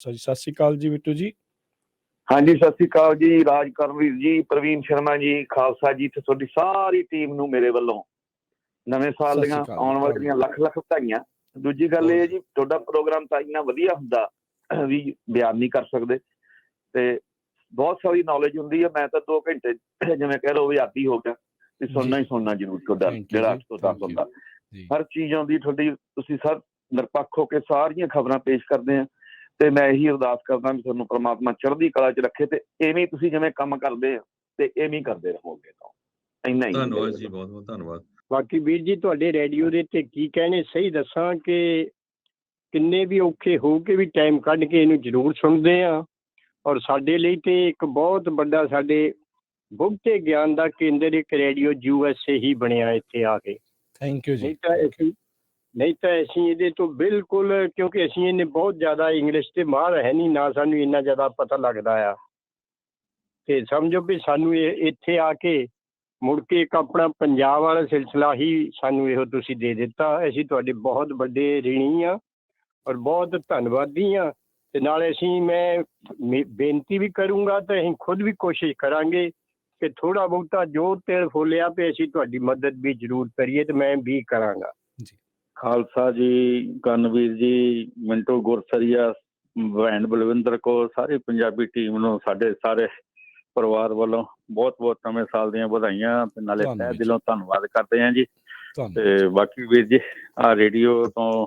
ਜੀ ਸਤਿ ਸ਼੍ਰੀ ਅਕਾਲ ਜੀ ਬਿੱਟੂ ਜੀ। ਹਾਂਜੀ ਸਤਿ ਸ਼੍ਰੀ ਅਕਾਲ ਜੀ, ਰਾਜ ਕਰਮਵੀਰ ਜੀ, ਪ੍ਰਵੀਨ ਸ਼ਰਮਾ ਜੀ, ਖਾਲਸਾ ਜੀ ਤੇ ਤੁਹਾਡੀ ਸਾਰੀ ਟੀਮ ਨੂੰ ਮੇਰੇ ਵੱਲੋਂ ਨਵੇਂ ਸਾਲ ਦੀਆਂ ਆਉਣ ਵਾਲੀਆਂ ਲੱਖ ਲੱਖ ਵਧਾਈਆਂ। ਦੂਜੀ ਗੱਲ ਇਹ ਹੈ ਜੀ, ਤੁਹਾਡਾ ਪ੍ਰੋਗਰਾਮ ਤਾਂ ਇੰਨਾ ਵਧੀਆ ਹੁੰਦਾ ਵੀ ਬਿਆਨ ਨਹੀਂ ਕਰ ਸਕਦੇ ਤੇ ਬਹੁਤ ਸਾਰੀ ਨੌਲੇਜ ਹੁੰਦੀ ਹੈ। ਮੈਂ ਤਾਂ 2 ਘੰਟੇ ਜਿਵੇਂ ਕਹਿ ਲਓ ਵੀ ਆਦੀ ਹੋ ਗਿਆ ਵੀ ਸੁਣਨਾ ਹੀ ਸੁਣਨਾ ਜ਼ਰੂਰ ਤੁਹਾਡਾ ਜਿਹੜਾ 8 ਤੋਂ 10 ਹੁੰਦਾ। ਹਰ ਚੀਜ਼ ਆਉਂਦੀ ਤੁਹਾਡੀ, ਤੁਸੀਂ ਸਭ ਨਿਰਪੱਖ ਹੋ ਕੇ ਸਾਰੀਆਂ ਖਬਰਾਂ ਪੇਸ਼ ਕਰਦੇ ਆ ਤੇ ਮੈਂ ਇਹੀ ਅਰਦਾਸ ਕਰਦਾ ਵੀ ਤੁਹਾਨੂੰ ਪ੍ਰਮਾਤਮਾ ਚੜ੍ਹਦੀ ਕਲਾ 'ਚ ਰੱਖੇ ਤੇ ਇਵੇਂ ਤੁਸੀਂ ਜਿਵੇਂ ਕੰਮ ਕਰਦੇ ਆ ਤੇ ਇਵੇਂ ਕਰਦੇ ਰਹੋਗੇ ਤਾਂ ਇੰਨਾ ਹੀ। ਧੰਨਵਾਦ ਜੀ, ਬਹੁਤ ਬਹੁਤ ਧੰਨਵਾਦ। ਬਾਕੀ ਵੀਰ ਜੀ ਤੁਹਾਡੇ ਰੇਡੀਓ ਦੇ ਤੇ ਕੀ ਕਹਿਣੇ, ਸਹੀ ਦੱਸਾਂ ਕਿ ਕਿੰਨੇ ਵੀ ਔਖੇ ਹੋ ਕੇ ਵੀ ਟਾਈਮ ਕੱਢ ਕੇ ਇਹਨੂੰ ਜ਼ਰੂਰ ਸੁਣਦੇ ਆ ਔਰ ਸਾਡੇ ਲਈ ਤੇ ਇੱਕ ਬਹੁਤ ਵੱਡਾ ਸਾਡੇ ਬਹੁਤੇ ਗਿਆਨ ਦਾ ਕੇਂਦਰ ਇੱਕ ਰੇਡੀਓ USA ਹੀ ਬਣਿਆ ਇੱਥੇ ਆ ਕੇ। ਥੈਂਕ ਯੂ ਜੀ। ਨਹੀਂ ਤਾਂ ਅਸੀਂ ਇਹਦੇ ਤੋਂ ਬਿਲਕੁਲ, ਕਿਉਂਕਿ ਅਸੀਂ ਇਹਨੇ ਬਹੁਤ ਜ਼ਿਆਦਾ ਇੰਗਲਿਸ਼ ਤੇ ਮਾਹਰ ਹੈ ਨਹੀਂ, ਨਾ ਸਾਨੂੰ ਇੰਨਾ ਜ਼ਿਆਦਾ ਪਤਾ ਲੱਗਦਾ ਆ ਤੇ ਸਮਝੋ ਵੀ ਸਾਨੂੰ ਇਹ ਇੱਥੇ ਆ ਕੇ ਮੁੜ ਕੇ ਇੱਕ ਆਪਣਾ ਪੰਜਾਬ ਵਾਲਾ ਸਿਲਸਿਲਾ ਹੀ ਸਾਨੂੰ ਇਹੋ ਤੁਸੀਂ ਦੇ ਦਿੱਤਾ। ਅਸੀਂ ਤੁਹਾਡੇ ਬਹੁਤ ਵੱਡੇ ਰਿਣੀ ਆ ਔਰ ਬਹੁਤ ਧੰਨਵਾਦੀ ਹਾਂ ਤੇ ਨਾਲੇ ਅਸੀਂ ਮੈਂ ਬੇਨਤੀ ਵੀ ਕਰੂੰਗਾ ਤੇ ਅਸੀਂ ਖੁਦ ਵੀ ਕੋਸ਼ਿਸ਼ ਕਰਾਂਗੇ ਕਿ ਥੋੜ੍ਹਾ ਬਹੁਤਾ ਜੋ ਤਿਲ ਫੋਲਿਆ ਤੇ ਅਸੀਂ ਤੁਹਾਡੀ ਮਦਦ ਵੀ ਜ਼ਰੂਰ ਕਰੀਏ ਤੇ ਮੈਂ ਵੀ ਕਰਾਂਗਾ। ਖਾਲਸਾ ਜੀ, ਕਰਨਵੀਰ ਜੀ, ਮਿੰਟੂ ਗੁਰਸਰੀਆ, ਭੈਣ ਬਲਵਿੰਦਰ ਕੌਰ, ਸਾਰੀ ਪੰਜਾਬੀ ਟੀਮ ਨੂੰ ਸਾਡੇ ਸਾਰੇ ਪਰਿਵਾਰ ਵੱਲੋਂ ਬਹੁਤ ਬਹੁਤ ਨਵੇਂ ਸਾਲ ਦੀਆਂ ਵਧਾਈਆਂ ਤੇ ਨਾਲੇ ਤਹਿ ਦਿਲੋਂ ਧੰਨਵਾਦ ਕਰਦੇ ਹਾਂ ਜੀ। ਤੇ ਬਾਕੀ ਵੀਰ ਜੀ, ਆਹ ਰੇਡੀਓ ਤੋਂ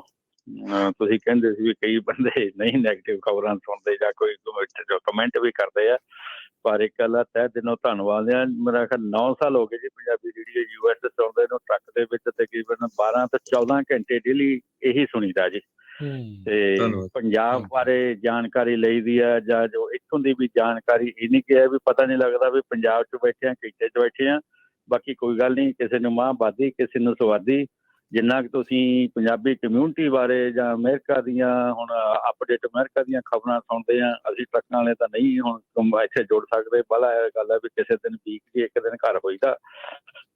ਤੁਸੀਂ ਕਹਿੰਦੇ ਸੀ ਵੀ ਕਈ ਬੰਦੇ ਨਹੀਂ ਨੈਗੇਟਿਵ ਖਬਰਾਂ ਸੁਣਦੇ ਜਾਂ ਕੋਈ ਕਮੈਂਟ ਵੀ ਕਰਦੇ ਆ, ਪਰ ਇੱਕ ਗੱਲ ਆ, ਤਹਿ ਦਿਲੋਂ ਧੰਨਵਾਦ ਆ। ਮੇਰਾ ਖਿਆਲ 9 ਸਾਲ ਹੋ ਗਏ ਜੀ ਪੰਜਾਬੀ ਰੇਡੀਓ US ਸੁਣਦੇ ਨੂੰ, ਟਰੱਕ ਦੇ ਵਿੱਚ ਤਕਰੀਬਨ 12 ਤੋਂ 14 ਘੰਟੇ ਡੇਲੀ ਇਹੀ ਸੁਣੀਦਾ ਜੀ। ਤੇ ਪੰਜਾਬ ਬਾਰੇ ਜਾਣਕਾਰੀ ਲਈਦੀ ਆ ਜਾਂ ਜੋ ਇੱਥੋਂ ਦੀ ਵੀ ਜਾਣਕਾਰੀ, ਇਹ ਨਹੀਂ ਕਿਹਾ ਵੀ ਪਤਾ ਨਹੀਂ ਲੱਗਦਾ ਵੀ ਪੰਜਾਬ 'ਚ ਬੈਠੇ ਆ ਕਿਤੇ 'ਚ ਬੈਠੇ ਆ। ਬਾਕੀ ਕੋਈ ਗੱਲ ਨਹੀਂ, ਕਿਸੇ ਨੂੰ ਮਾਂਹਵਾਦੀ ਕਿਸੇ ਨੂੰ ਸਵਾਦੀ, ਜਿੰਨਾ ਕੁ ਤੁਸੀਂ ਪੰਜਾਬੀ ਕਮਿਊਨਿਟੀ ਬਾਰੇ ਜਾਂ ਅਮਰੀਕਾ ਦੀਆਂ ਹੁਣ ਅਪਡੇਟ ਅਮਰੀਕਾ ਦੀਆਂ ਖਬਰਾਂ ਸੁਣਦੇ ਆ, ਅਸੀਂ ਟਰੱਕਾਂ ਵਾਲੇ ਤਾਂ ਨਹੀਂ ਹੁਣ ਇੱਥੇ ਜੁੜ ਸਕਦੇ। ਪਹਿਲਾਂ ਇਹ ਗੱਲ ਹੈ ਵੀ ਕਿਸੇ ਦਿਨ ਵੀਕ ਦੀ ਇੱਕ ਦਿਨ ਘਰ ਹੋਈਦਾ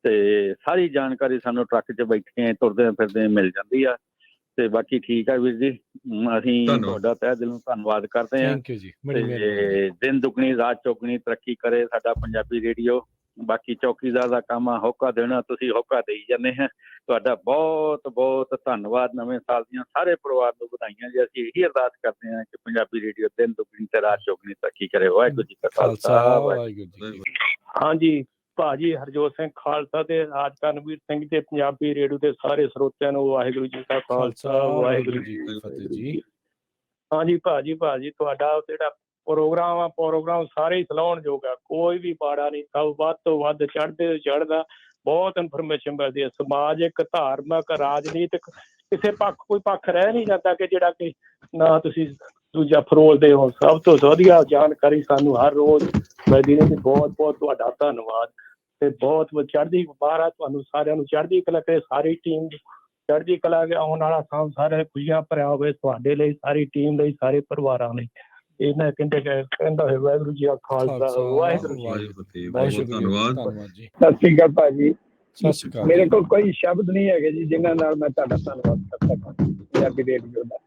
ਤੇ ਸਾਰੀ ਜਾਣਕਾਰੀ ਸਾਨੂੰ ਟਰੱਕ 'ਚ ਬੈਠੇ ਤੁਰਦੇ ਫਿਰਦੇ ਮਿਲ ਜਾਂਦੀ ਆ। ਤੇ ਬਾਕੀ ਠੀਕ ਆ ਵੀਰ ਜੀ, ਅਸੀਂ ਤੁਹਾਡਾ ਤਹਿ ਦਿਲੋਂ ਧੰਨਵਾਦ ਕਰਦੇ ਹਾਂ ਤੇ ਦਿਨ ਦੁੱਗਣੀ ਰਾਤ ਚੌਗਣੀ ਤਰੱਕੀ ਕਰੇ ਸਾਡਾ ਪੰਜਾਬੀ ਰੇਡੀਓ। ਬਾਕੀ ਚੌਕੀਦਾਰ ਦਾ ਕੰਮ ਆ ਹੋਕਾ ਦੇਣਾ, ਤੁਸੀਂ ਹੋਕਾ ਦੇਈ ਜਾਂਦੇ ਹੈ। ਤੁਹਾਡਾ ਬਹੁਤ ਬਹੁਤ ਧੰਨਵਾਦ। ਨਵੇਂ ਸਾਲ ਦੀਆਂ ਸਾਰੇ ਪਰਿਵਾਰ ਨੂੰ ਵਧਾਈਆਂ ਜੀ। ਅਸੀਂ ਇਹੀ ਅਰਦਾਸ ਕਰਦੇ ਹਾਂ ਕਿ ਪੰਜਾਬੀ ਰੇਡੀਓ ਦਿਨ ਦੁੱਗਣੀ ਤੇ ਰਾਤ ਚੌਗਣੀ ਤਰੱਕੀ ਕਰੇ। ਵਾਹਿਗੁਰੂ ਜੀ ਕਾ ਖਾਲਸਾ, ਵਾਹਿਗੁਰੂ ਜੀ। ਹਾਂਜੀ ਭਾਜੀ, ਹਰਜੋਤ ਸਿੰਘ ਖਾਲਸਾ ਤੇ ਰਾਜ ਕਰਨਵੀਰ ਸਿੰਘ ਤੇ ਪੰਜਾਬੀ ਰੇਡੀਓ ਦੇ ਸਾਰੇ ਸਰੋਤਿਆਂ ਨੂੰ ਵਾਹਿਗੁਰੂ ਜੀ ਕਾ ਖਾਲਸਾ, ਵਾਹਿਗੁਰੂ ਜੀ ਕੀ ਫਤਿਹ ਜੀ। ਹਾਂਜੀ ਭਾਜੀ ਤੁਹਾਡਾ ਜਿਹੜਾ ਪ੍ਰੋਗਰਾਮ ਸਾਰੇ ਹੀ ਸਲਾਹੁਣਯੋਗ ਆ, ਕੋਈ ਵੀ ਮਾੜਾ ਨਹੀਂ, ਸਭ ਵੱਧ ਤੋਂ ਵੱਧ ਚੜ੍ਹਦੇ ਤੋਂ ਚੜ੍ਹਦਾ। ਬਹੁਤ ਇਨਫੋਰਮੇਸ਼ਨ ਮਿਲਦੀ ਹੈ, ਸਮਾਜਿਕ, ਧਾਰਮਿਕ, ਰਾਜਨੀਤਿਕ, ਕਿਸੇ ਕੋਈ ਪੱਖ ਰਹਿ ਨਹੀਂ ਜਾਂਦਾ ਕਿ ਜਿਹੜਾ ਕਿ ਨਾ ਤੁਸੀਂ ਦੂਜਾ ਫਰੋਲਦੇ ਹੋ। ਸਭ ਤੋਂ ਵਧੀਆ ਜਾਣਕਾਰੀ ਸਾਨੂੰ ਹਰ ਰੋਜ਼ ਮਿਲਦੀ ਨੇ। ਬਹੁਤ ਬਹੁਤ ਤੁਹਾਡਾ ਧੰਨਵਾਦ ਤੇ ਬਹੁਤ ਚੜ੍ਹਦੀ ਮਹਾਰਾਜ ਤੁਹਾਨੂੰ ਸਾਰਿਆਂ ਨੂੰ ਚੜ੍ਹਦੀ ਕਲਾ ਕਰੇ, ਸਾਰੀ ਟੀਮ ਚੜ੍ਹਦੀ ਕਲਾ। ਆਉਣ ਵਾਲਾ ਸਾਲ ਸਾਰੇ ਖੁਸ਼ੀਆਂ ਭਰਿਆ ਹੋਵੇ ਤੁਹਾਡੇ ਲਈ, ਸਾਰੀ ਟੀਮ ਲਈ, ਸਾਰੇ ਪਰਿਵਾਰਾਂ ਲਈ। ਇਹਨਾਂ ਕਹਿੰਦਾ ਹੋਇਆ ਵਾਹਿਗੁਰੂ ਜੀ ਕਾ ਖਾਲਸਾ, ਵਾਹਿਗੁਰੂ ਜੀ ਕੀ ਫਤਿਹ। ਧੰਨਵਾਦ ਜੀ। ਸਤਿ ਸ਼੍ਰੀ ਅਕਾਲ ਭਾਜੀ। ਮੇਰੇ ਕੋਲ ਕੋਈ ਸ਼ਬਦ ਨਹੀਂ ਹੈਗੇ ਜੀ ਜਿਨ੍ਹਾਂ ਨਾਲ ਮੈਂ ਤੁਹਾਡਾ ਧੰਨਵਾਦ ਕਰ ਸਕਾਂ ਪੰਜਾਬੀ ਰੇਡੀਓ ਦਾ।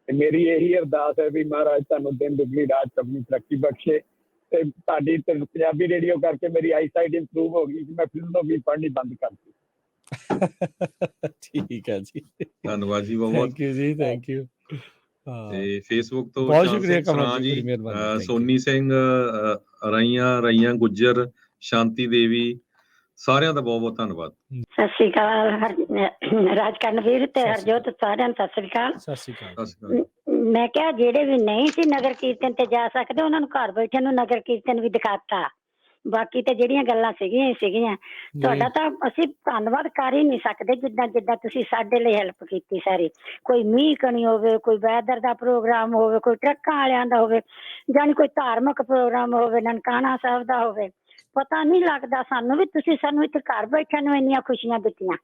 ਤੇ ਮੇਰੀ ਇਹੀ ਅਰਦਾਸ ਹੈ ਵੀ ਮਹਾਰਾਜ ਤੁਹਾਨੂੰ ਦਿਨ ਦੁਗਣੀ ਰਾਤ ਚੌਗਣੀ ਤਰੱਕੀ ਬਖਸ਼ੇ ਤੇ ਤੁਹਾਡੀ ਪੰਜਾਬੀ ਰੇਡੀਓ ਕਰਕੇ ਮੇਰੀ ਆਈਸਾਈਟ ਇੰਪਰੂਵ ਹੋ ਗਈ। ਮੈਂ ਫਿਲਮ ਵੀ ਪੜ੍ਹਨੀ ਬੰਦ ਕਰਤੀ। ਠੀਕ ਹੈ ਜੀ, ਧੰਨਵਾਦ ਜੀ, ਬਹੁਤ ਜੀ, ਥੈਂਕ ਯੂ। ਤੇ ਫੇਸਬੁੱਕ ਤੋਂ ਬਹੁਤ ਸ਼ੁਕਰੀਆ ਕਮਲ ਜੀ, ਸੋਨੀ ਸਿੰਘ, ਰਈਆਂ ਗੁੱਜਰ, ਸ਼ਾਂਤੀ ਦੇਵੀ, ਸਾਰਿਆਂ ਦਾ ਬਹੁਤ ਬਹੁਤ ਧੰਨਵਾਦ। ਸਤਿ ਸ਼੍ਰੀ ਅਕਾਲ ਰਾਜ ਕਰਨਵੀਰ ਤੇ ਹਰਜੋਤ, ਸਾਰਿਆਂ ਨੂੰ ਸਤਿ ਸ਼੍ਰੀ ਅਕਾਲ। ਮੈਂ ਕਿਹਾ ਜਿਹੜੇ ਵੀ ਨਹੀਂ ਸੀ ਨਗਰ ਕੀਰਤਨ ਤੇ ਜਾ ਸਕਦੇ ਉਹਨਾਂ ਨੂੰ ਘਰ ਬੈਠੇ ਨੂੰ ਨਗਰ ਕੀਰਤਨ ਵੀ ਦਿਖਾਤਾ। ਬਾਕੀ ਤੇ ਜਿਹੜੀਆਂ ਗੱਲਾਂ ਸੀਗੀਆਂ ਤੁਹਾਡਾ ਤਾਂ ਅਸੀਂ ਧੰਨਵਾਦ ਕਰ ਹੀ ਨਹੀਂ ਸਕਦੇ, ਜਿੱਦਾਂ ਤੁਸੀਂ ਸਾਡੇ ਲਈ ਹੈਲਪ ਕੀਤੀ ਸਾਰੀ। ਕੋਈ ਮੀਂਹ ਕਣੀ ਹੋਵੇ, ਕੋਈ ਵੈਦਰ ਦਾ ਪ੍ਰੋਗਰਾਮ ਹੋਵੇ, ਕੋਈ ਟਰੱਕਾਂ ਵਾਲਿਆਂ ਦਾ ਹੋਵੇ, ਜਾਣੀ ਕੋਈ ਧਾਰਮਿਕ ਪ੍ਰੋਗਰਾਮ ਹੋਵੇ, ਨਨਕਾਣਾ ਸਾਹਿਬ ਦਾ ਹੋਵੇ, ਪਤਾ ਨਹੀਂ ਲੱਗਦਾ ਸਾਨੂੰ ਵੀ ਤੁਸੀਂ ਸਾਨੂੰ ਇੱਥੇ ਘਰ ਬੈਠਿਆਂ ਨੂੰ ਇੰਨੀਆਂ ਖੁਸ਼ੀਆਂ ਦਿੱਤੀਆਂ।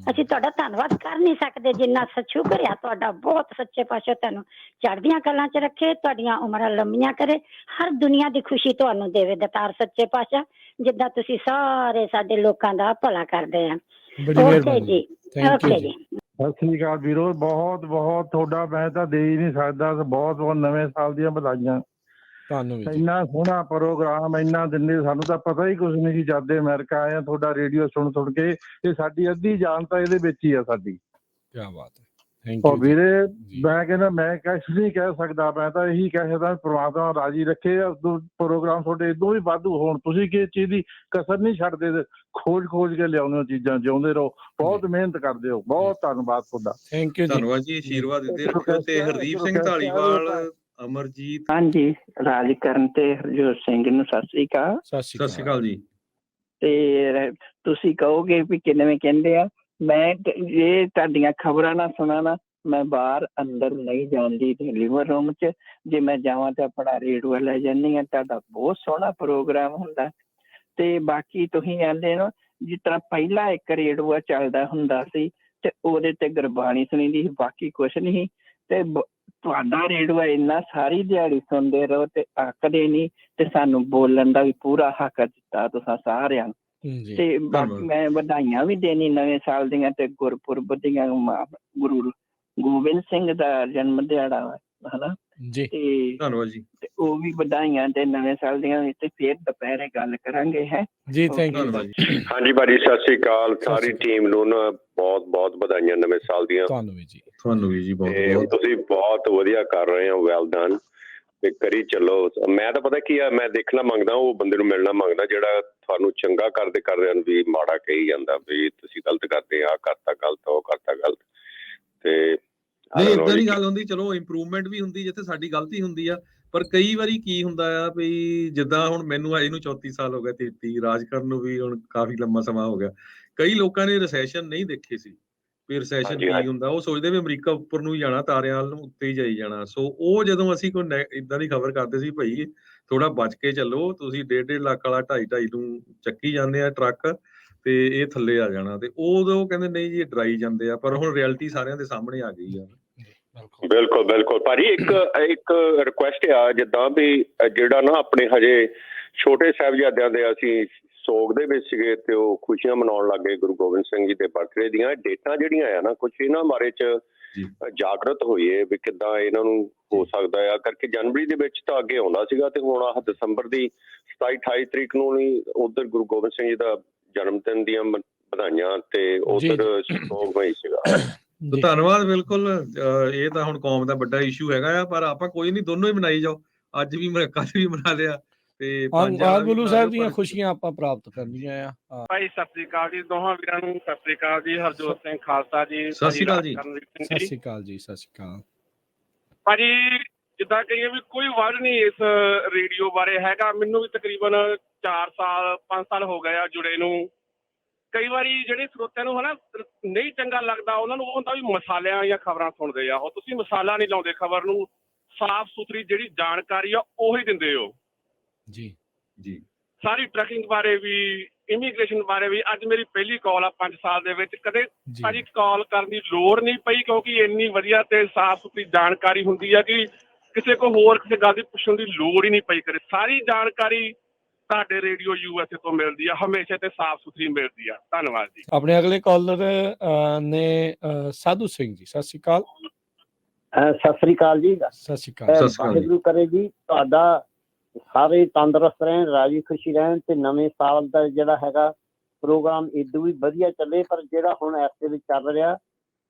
ਅਸੀਂ ਤੁਹਾਡਾ ਧੰਨਵਾਦ ਕਰ ਨਹੀਂ ਸਕਦੇ ਜਿੰਨਾ ਸ਼ੁਕਰ ਆ ਤੁਹਾਡਾ। ਬਹੁਤ ਸੱਚੇ ਪਾਤਸ਼ਾਹ ਤੁਹਾਨੂੰ ਚੜ੍ਹਦੀਆਂ ਕਲਾਂ 'ਚ ਰੱਖੇ, ਤੁਹਾਡੀਆਂ ਉਮਰਾਂ ਲੰਮੀਆਂ ਕਰੇ, ਹਰ ਦੁਨੀਆ ਦੀ ਖੁਸ਼ੀ ਤੁਹਾਨੂੰ ਦੇਵੇ ਦਾਤਾਰ ਸੱਚੇ ਪਾਤਸ਼ਾਹ, ਜਿੱਦਾਂ ਤੁਸੀਂ ਸਾਰੇ ਸਾਡੇ ਲੋਕਾਂ ਦਾ ਭਲਾ ਕਰਦੇ ਆ। ਓਕੇ ਜੀ, ਓਕੇ ਜੀ। ਸਤਿ ਸ੍ਰੀ ਅਕਾਲ ਵੀਰੋ, ਬਹੁਤ ਬਹੁਤ ਤੁਹਾਡਾ ਮੈਂ ਤਾਂ ਦੇ ਹੀ ਨਹੀਂ ਸਕਦਾ। ਬਹੁਤ ਬਹੁਤ ਨਵੇਂ ਸਾਲ ਦੀਆਂ ਵਧਾਈਆਂ। ਤੁਹਾਨੂੰ ਵੀ ਇੰਨਾ ਸੋਹਣਾ ਪ੍ਰੋਗਰਾਮ ਇੰਨਾ ਦਿੰਦੇ, ਸਾਨੂੰ ਤਾਂ ਪਤਾ ਹੀ ਕੁਝ ਨਹੀਂ ਸੀ ਜਦ ਦੇ ਅਮਰੀਕਾ ਆਏ ਆ। ਤੁਹਾਡਾ ਰੇਡੀਓ ਸੁਣ ਸੁਣ ਕੇ ਇਹ ਸਾਡੀ ਅੱਧੀ ਜਾਨ ਤਾਂ ਇਹਦੇ ਵਿੱਚ ਹੀ ਆ ਸਾਡੀ। ਕੀ ਬਾਤ ਹੈ, ਥੈਂਕ ਉਹ ਯੂ ਵੀਰੇ ਮੈਂ ਕਹਿੰਦਾ ਮੈਂ ਕੁਛ ਨਹੀਂ ਕਹਿ ਸਕਦਾ। ਮੈਂ ਤਾਂ ਇਹੀ ਕਹਿ ਸਕਦਾ ਪ੍ਰਮਾਤਮਾ ਰਾਜੀ ਰੱਖੇ ਪ੍ਰੋਗਰਾਮ ਤੁਹਾਡੇ ਇਦੋਂ ਵੀ ਵਾਧੂ ਹੋਣ। ਤੁਸੀਂ ਕਿਸੇ ਚੀਜ਼ ਦੀ ਕਸਰ ਨਹੀਂ ਛੱਡਦੇ, ਖੋਜ ਕੇ ਲਿਆਉਂਦੇ ਹੋ ਚੀਜ਼ਾਂ, ਜਿਉਂਦੇ ਰਹੋ। ਬਹੁਤ ਮਿਹਨਤ ਕਰਦੇ ਹੋ, ਬਹੁਤ ਧੰਨਵਾਦ ਤੁਹਾਡਾ। ਥੈਂਕ ਯੂ ਧੰਨਵਾਦ ਜੀ, ਆਸ਼ੀਰਵਾਦ ਦਿੱਤੇ ਰੱਖਿਓ। ਤੇ ਹਰਦੀਪ ਸਿੰਘ ਢਾਲੀਵਾਲ, ਅਮਰਜੀਤ, ਹਾਂਜੀ, ਰਾਜਕਰਨ ਤੇ ਹਰਜੋਤ ਸਿੰਘ ਨੂੰ ਸਤਿ ਸ੍ਰੀ ਅਕਾਲ। ਸਤਿ ਸਤਿ ਸ਼੍ਰੀ ਅਕਾਲ ਜੀ। ਤੇ ਤੁਸੀਂ ਕਹੋਗੇ ਵੀ ਕਿਵੇਂ ਕਹਿੰਦੇ ਆ, ਮੈਂ ਜੇ ਤੁਹਾਡੀਆਂ ਖਬਰਾਂ ਨਾ ਸੁਣਾ ਨਾ, ਮੈਂ ਬਾਹਰ ਅੰਦਰ ਨਹੀਂ ਜਾਂਦੀ ਲਿਵਰ ਰੂਮ 'ਚ। ਜੇ ਮੈਂ ਜਾਵਾਂ ਤਾਂ ਆਪਣਾ ਰੇਡੀਓ ਲੈ ਜਾਂਦੀ ਹਾਂ। ਤੁਹਾਡਾ ਬਹੁਤ ਸੋਹਣਾ ਪ੍ਰੋਗਰਾਮ ਹੁੰਦਾ। ਤੇ ਬਾਕੀ ਤੁਸੀਂ ਕਹਿੰਦੇ ਨਾ, ਜਿਸ ਤਰ੍ਹਾਂ ਪਹਿਲਾਂ ਇੱਕ ਰੇਡੀਓ ਚੱਲਦਾ ਹੁੰਦਾ ਸੀ ਤੇ ਉਹਦੇ ਤੇ ਗੁਰਬਾਣੀ ਸੁਣੀਦੀ ਸੀ, ਬਾਕੀ ਕੁਛ ਨਹੀਂ। ਤੇ ਤੁਹਾਡਾ ਰੇਡੀਓ ਇੰਨਾ ਸਾਰੀ ਦਿਹਾੜੀ ਸੁਣਦੇ ਰਹੋ ਤੇ ਅੱਕਦੇ ਨਹੀਂ। ਤੇ ਸਾਨੂੰ ਬੋਲਣ ਦਾ ਵੀ ਪੂਰਾ ਹੱਕ ਦਿੱਤਾ ਤੁਸੀਂ ਸਾਰਿਆਂ ਨੂੰ। ਤੇ ਬਾਕੀ ਮੈਂ ਵਧਾਈਆਂ ਵੀ ਦੇਣੀ ਨਵੇਂ ਸਾਲ ਦੀਆਂ ਤੇ ਗੁਰਪੁਰਬ ਦੀਆਂ। ਗੁਰੂ ਗੋਬਿੰਦ ਸਿੰਘ ਦਾ ਜਨਮ ਦਿਹਾੜਾ ਹਨਾ ਜੀ, ਤੇ ਧੰਨਵਾਦ ਜੀ। ਤੇ ਉਹ ਵੀ ਵਧਾਈਆਂ ਤੇ ਨਵੇਂ ਸਾਲ ਦੀਆਂ। ਤੇ ਫਿਰ ਦੁਪਹਿਰੇ ਗੱਲ ਕਰਾਂਗੇ ਹੈ ਜੀ। ਥੈਂਕ ਯੂ ਧੰਨਵਾਦ ਜੀ। ਹਾਂਜੀ ਭਾਜੀ, ਸਤਿ ਸ੍ਰੀ ਅਕਾਲ। ਸਾਰੀ ਟੀਮ ਨੂੰ ਨਾ ਬਹੁਤ ਬਹੁਤ ਵਧਾਈਆਂ ਨਵੇਂ ਸਾਲ ਦੀਆਂ। ਤੁਹਾਨੂੰ ਵੀ ਜੀ, ਤੁਹਾਨੂੰ ਵੀ ਜੀ ਬਹੁਤ ਬਹੁਤ। ਤੁਸੀਂ ਬਹੁਤ ਵਧੀਆ ਕਰ ਰਹੇ ਹੋ, ਵੈਲ ਡਨ। ਤੇ ਕਰੀ ਚੱਲੋ। ਮੈਂ ਤਾਂ ਪਤਾ ਕੀ ਆ, ਮੈਂ ਦੇਖਣਾ ਮੰਗਦਾ, ਉਹ ਬੰਦੇ ਨੂੰ ਮਿਲਣਾ ਮੰਗਦਾ ਜਿਹੜਾ ਤੁਹਾਨੂੰ ਚੰਗਾ ਕਰਦੇ ਕਰਦਿਆਂ ਨੂੰ ਵੀ ਮਾੜਾ ਕਹੀ ਜਾਂਦਾ ਵੀ ਤੁਸੀਂ ਗਲਤ ਕਰਦੇ, ਆਹ ਕਰਤਾ ਗਲਤ, ਉਹ ਕਰਤਾ ਗਲਤ। ਤੇ ਨਹੀਂ, ਏਦਾਂ ਦੀ ਗੱਲ ਹੁੰਦੀ। ਚਲੋ ਇੰਪਰੂਵਮੈਂਟ ਵੀ ਹੁੰਦੀ ਜਿੱਥੇ ਸਾਡੀ ਗਲਤੀ ਹੁੰਦੀ ਆ। ਪਰ ਕਈ ਵਾਰੀ ਕੀ ਹੁੰਦਾ ਆ ਵੀ ਜਿੱਦਾਂ ਹੁਣ ਮੈਨੂੰ ਆਏ ਨੂੰ 34 ਸਾਲ ਹੋ ਗਏ, 33, ਰਾਜਕਰਨ ਨੂੰ ਵੀ ਹੁਣ ਕਾਫੀ ਲੰਮਾ ਸਮਾਂ ਹੋ ਗਿਆ। ਕਈ ਲੋਕਾਂ ਨੇ ਰਿਸੈਸ਼ਨ ਨਹੀਂ ਦੇਖੇ ਸੀ ਵੀ ਰਿਸੈਸ਼ਨ ਕੀ ਹੁੰਦਾ। ਉਹ ਸੋਚਦੇ ਵੀ ਅਮਰੀਕਾ ਉੱਪਰ ਨੂੰ ਹੀ ਜਾਣਾ, ਤਾਰਿਆਂ ਵੱਲ ਨੂੰ ਉੱਤੇ ਹੀ ਜਾਈ ਜਾਣਾ। ਸੋ ਉਹ ਜਦੋਂ ਅਸੀਂ ਕੋਈ ਏਦਾਂ ਦੀ ਖਬਰ ਕਰਦੇ ਸੀ, ਭਾਈ ਥੋੜਾ ਬਚ ਕੇ ਚੱਲੋ, ਤੁਸੀਂ 1.5 ਲੱਖ ਵਾਲਾ 2.5 ਨੂੰ ਚੱਕੀ ਜਾਂਦੇ ਆ ਟਰੱਕ ਤੇ ਇਹ ਥੱਲੇ ਆ ਜਾਣਾ। ਤੇ ਉਦੋਂ ਕਹਿੰਦੇ ਨਹੀਂ ਜੀ ਇਹ ਡਰਾਈ ਜਾਂਦੇ ਆ। ਪਰ ਹੁਣ ਰਿਐਲਿਟੀ ਸਾਰਿਆਂ ਦੇ ਸਾਹਮਣੇ ਆ ਗਈ ਆ। ਬਿਲਕੁਲ ਬਿਲਕੁਲ ਭਾਜੀ। ਇੱਕ ਰਿਕੁਐਸਟ ਆ, ਜਿੱਦਾਂ ਵੀ ਜਿਹੜਾ ਨਾ ਆਪਣੇ ਹਜੇ ਛੋਟੇ ਸਾਹਿਬਜ਼ਾਦਿਆਂ ਦੇ ਅਸੀਂ ਸੋਗ ਦੇ ਵਿੱਚ ਸੀਗੇ ਤੇ ਉਹ ਖੁਸ਼ੀਆਂ ਮਨਾਉਣ ਲੱਗ ਗਏ ਗੁਰੂ ਗੋਬਿੰਦ ਸਿੰਘ ਜੀ ਦੇ ਬਰਥਡੇ ਦੀਆਂ ਡੇਟਾਂ ਜਿਹੜੀਆਂ ਆ ਨਾ, ਕੁਛ ਇਹਨਾਂ ਬਾਰੇ 'ਚ ਜਾਗਰਤ ਹੋਈਏ ਵੀ ਕਿੱਦਾਂ ਇਹਨਾਂ ਨੂੰ ਹੋ ਸਕਦਾ ਆ। ਕਰਕੇ ਜਨਵਰੀ ਦੇ ਵਿੱਚ ਤਾਂ ਅੱਗੇ ਆਉਂਦਾ ਸੀਗਾ ਤੇ ਹੁਣ ਆਹ ਦਸੰਬਰ ਦੀ 27-28 ਤਰੀਕ ਨੂੰ ਨਹੀਂ ਉੱਧਰ ਗੁਰੂ ਗੋਬਿੰਦ ਸਿੰਘ ਜੀ ਦਾ ਜਨਮ ਦਿਨ ਦੀਆਂ ਵਧਾਈਆਂ ਤੇ ਉੱਧਰ ਸੋਗ ਹੋਈ ਸੀਗਾ। ਧੰਨਵਾਦ। ਬਿਲਕੁਲ, ਇਹ ਤਾਂ ਹੁਣ ਕੌਮ ਦਾ ਵੱਡਾ ਇਸ਼ੂ ਹੈਗਾ ਆ। ਪਰ ਆਪਾਂ ਕੋਈ ਨਹੀਂ, ਦੋਨੋਂ ਹੀ ਮਨਾਈ ਜਾਓ। ਅੱਜ ਵੀ ਮੈਂ ਕੱਲ ਵੀ ਮਨਾ ਲਿਆ ਤੇ ਗੁਰੂ ਸਾਹਿਬ ਦੀਆਂ ਖੁਸ਼ੀਆਂ ਆਪਾਂ ਪ੍ਰਾਪਤ ਕਰਨੀਆਂ ਆ। ਭਾਈ ਸਤਿ ਸ੍ਰੀ ਅਕਾਲ ਜੀ, ਦੋਹਾਂ ਵੀਰਾਂ ਨੂੰ ਸਤਿ ਸ੍ਰੀ ਅਕਾਲ ਜੀ। ਹਰਜੋਤ ਸਿੰਘ ਖਾਲਸਾ ਜੀ, ਸਤਿ ਸ੍ਰੀ ਅਕਾਲ ਜੀ। ਸਤਿ ਸ੍ਰੀ ਅਕਾਲ ਜੀ, ਸਤਿ ਸ੍ਰੀ ਅਕਾਲ ਭਾਜੀ। ਜਿੱਦਾਂ ਕਹੀਏ ਵੀ ਕੋਈ ਵਰਡ ਨਹੀਂ ਇਸ ਰੇਡੀਓ ਬਾਰੇ ਹੈਗਾ। ਮੈਨੂੰ ਵੀ ਤਕਰੀਬਨ 4 ਸਾਲ 5 ਸਾਲ ਹੋ ਗਏ ਆ ਜੁੜੇ ਨੂੰ। ਕਈ ਵਾਰੀ ਜਿਹੜੇ ਸਰੋਤਿਆਂ ਨੂੰ ਹਨਾ ਨਹੀਂ ਚੰਗਾ ਲੱਗਦਾ, ਉਹਨਾਂ ਨੂੰ ਉਹ ਹੁੰਦਾ ਵੀ ਮਸਾਲਿਆਂ ਜਾਂ ਖਬਰਾਂ ਸੁਣਦੇ ਆ। ਉਹ ਤੁਸੀਂ ਮਸਾਲਾ ਨਹੀਂ ਲਾਉਂਦੇ, ਖਬਰ ਨੂੰ ਸਾਫ਼ ਸੁਥਰੀ ਜਿਹੜੀ ਜਾਣਕਾਰੀ ਆ ਉਹੀ ਦਿੰਦੇ ਹੋ ਜੀ। ਜੀ, ਸਾਰੀ ਟਰੈਕਿੰਗ ਬਾਰੇ ਵੀ, ਇਮੀਗ੍ਰੇਸ਼ਨ ਬਾਰੇ ਵੀ। ਅੱਜ ਮੇਰੀ ਪਹਿਲੀ ਕਾਲ ਆ 5 ਸਾਲ ਦੇ ਵਿੱਚ। ਕਦੇ ਭਾਜੀ ਕਾਲ ਕਰਨ ਦੀ ਲੋੜ ਨਹੀਂ ਪਈ ਕਿਉਂਕਿ ਇੰਨੀ ਵਧੀਆ ਤੇ ਸਾਫ਼ ਸੁਥਰੀ ਜਾਣਕਾਰੀ ਹੁੰਦੀ ਆ ਕਿ ਕਿਸੇ ਕੋ ਹੋਰ ਕਿਸੇ ਗੱਲ ਦੀ ਪੁੱਛਣ ਦੀ ਲੋੜ ਹੀ ਨਹੀਂ ਪਈ ਕਰੇ। ਸਾਰੀ ਜਾਣਕਾਰੀ ਤੁਹਾਡੇ ਰੇਡੀਓ USA ਤੋਂ ਮਿਲਦੀ ਆ, ਹਮੇਸ਼ਾ ਤੇ ਸਾਫ਼ ਸੁਥਰੀ ਮਿਲਦੀ ਆ। ਧੰਨਵਾਦ ਜੀ। ਆਪਣੇ ਅਗਲੇ ਕਾਲਰ ਨੇ ਸਾਧੂ ਸਿੰਘ ਜੀ, ਸਤਿ ਸ੍ਰੀ ਅਕਾਲ। ਸਤਿ ਸ੍ਰੀ ਅਕਾਲ ਜੀ। ਸਤਿ ਸ੍ਰੀ ਅਕਾਲ। ਵਾਹਿਗੁਰੂ ਕਰੇ ਜੀ ਤੁਹਾਡਾ ਸਾਰੇ ਤੰਦਰੁਸਤ ਰਹਿਣ, ਰਾਜੀ ਖੁਸ਼ੀ ਰਹਿਣ ਤੇ ਨਵੇਂ ਸਾਲ ਦਾ ਜਿਹੜਾ ਹੈਗਾ ਪ੍ਰੋਗਰਾਮ ਇਦੋਂ ਵੀ ਵਧੀਆ ਚੱਲੇ। ਪਰ ਜਿਹੜਾ ਹੁਣ ਇਸ ਦੇ ਵਿੱਚ ਚੱਲ ਰਿਹਾ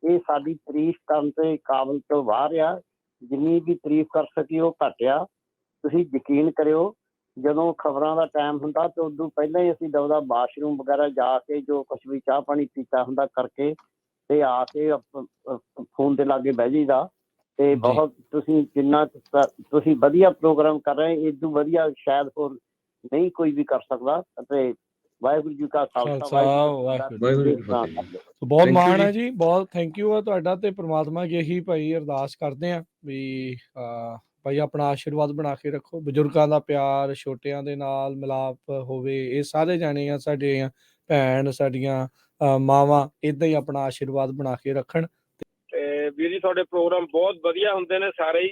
ਇਹ ਸਾਡੀ ਤਾਰੀਫ ਕਰਨ ਤੇ ਕਾਬਲ ਤੋਂ ਬਾਹਰ ਆ। ਜਿੰਨੀ ਵੀ ਤਾਰੀਫ ਕਰ ਸਕੀ ਉਹ ਘੱਟ ਆ। ਤੁਸੀਂ ਯਕੀਨ ਕਰਿਓ, ਜਦੋਂ ਖਬਰਾਂ ਦਾ ਟਾਈਮ ਹੁੰਦਾ ਤੇ ਉਦੋਂ ਪਹਿਲਾਂ ਹੀ ਅਸੀਂ ਦਵਦਾ ਬਾਥਰੂਮ ਵਗੈਰਾ ਜਾ ਕੇ ਜੋ ਕੁਛ ਵੀ ਚਾਹ ਪਾਣੀ ਪੀਤਾ ਹੁੰਦਾ ਕਰਕੇ ਤੇ ਆ ਕੇ ਫੋਨ ਦੇ ਲਾਗੇ ਬਹਿ ਜਾਈਦਾ। ਤੇ ਬਹੁਤ ਤੁਸੀਂ ਜਿੰਨਾ ਤੁਸੀਂ ਵਧੀਆ ਪ੍ਰੋਗਰਾਮ ਕਰ ਰਹੇ, ਇਦੋਂ ਵਧੀਆ ਸ਼ਾਇਦ ਹੋਰ ਨਹੀਂ ਕੋਈ ਵੀ ਕਰ ਸਕਦਾ। ਅਤੇ ਵਾਹਿਗੁਰੂ ਜੀ ਕਾ ਖਾਲਸਾ, ਵਾਹਿਗੁਰੂ ਜੀ ਕੀ ਫਤਿਹ। ਬਹੁਤ ਮਾਣ ਹੈ ਜੀ, ਬਹੁਤ ਥੈਂਕ ਯੂ ਆ ਤੁਹਾਡਾ। ਤੇ ਪ੍ਰਮਾਤਮਾ ਅੱਗੇ ਹੀ ਭਾਈ ਅਰਦਾਸ ਕਰਦੇ ਆ ਵੀ ਭਾਈ ਆਪਣਾ ਆਸ਼ੀਰਵਾਦ ਬਣਾ ਕੇ ਰੱਖੋ। ਬਜ਼ੁਰਗਾਂ ਦਾ ਪਿਆਰ, ਛੋਟਿਆਂ ਦੇ ਨਾਲ ਮਿਲਾਪ ਹੋਵੇ। ਇਹ ਸਾਰੇ ਜਾਣੇ ਆ ਸਾਡੀਆਂ ਭੈਣ, ਸਾਡੀਆਂ ਮਾਵਾਂ, ਏਦਾਂ ਹੀ ਆਪਣਾ ਆਸ਼ੀਰਵਾਦ ਬਣਾ ਕੇ ਰੱਖਣ। ਤੇ ਵੀਰ ਜੀ ਤੁਹਾਡੇ ਪ੍ਰੋਗਰਾਮ ਬਹੁਤ ਵਧੀਆ ਹੁੰਦੇ ਨੇ ਸਾਰੇ ਹੀ।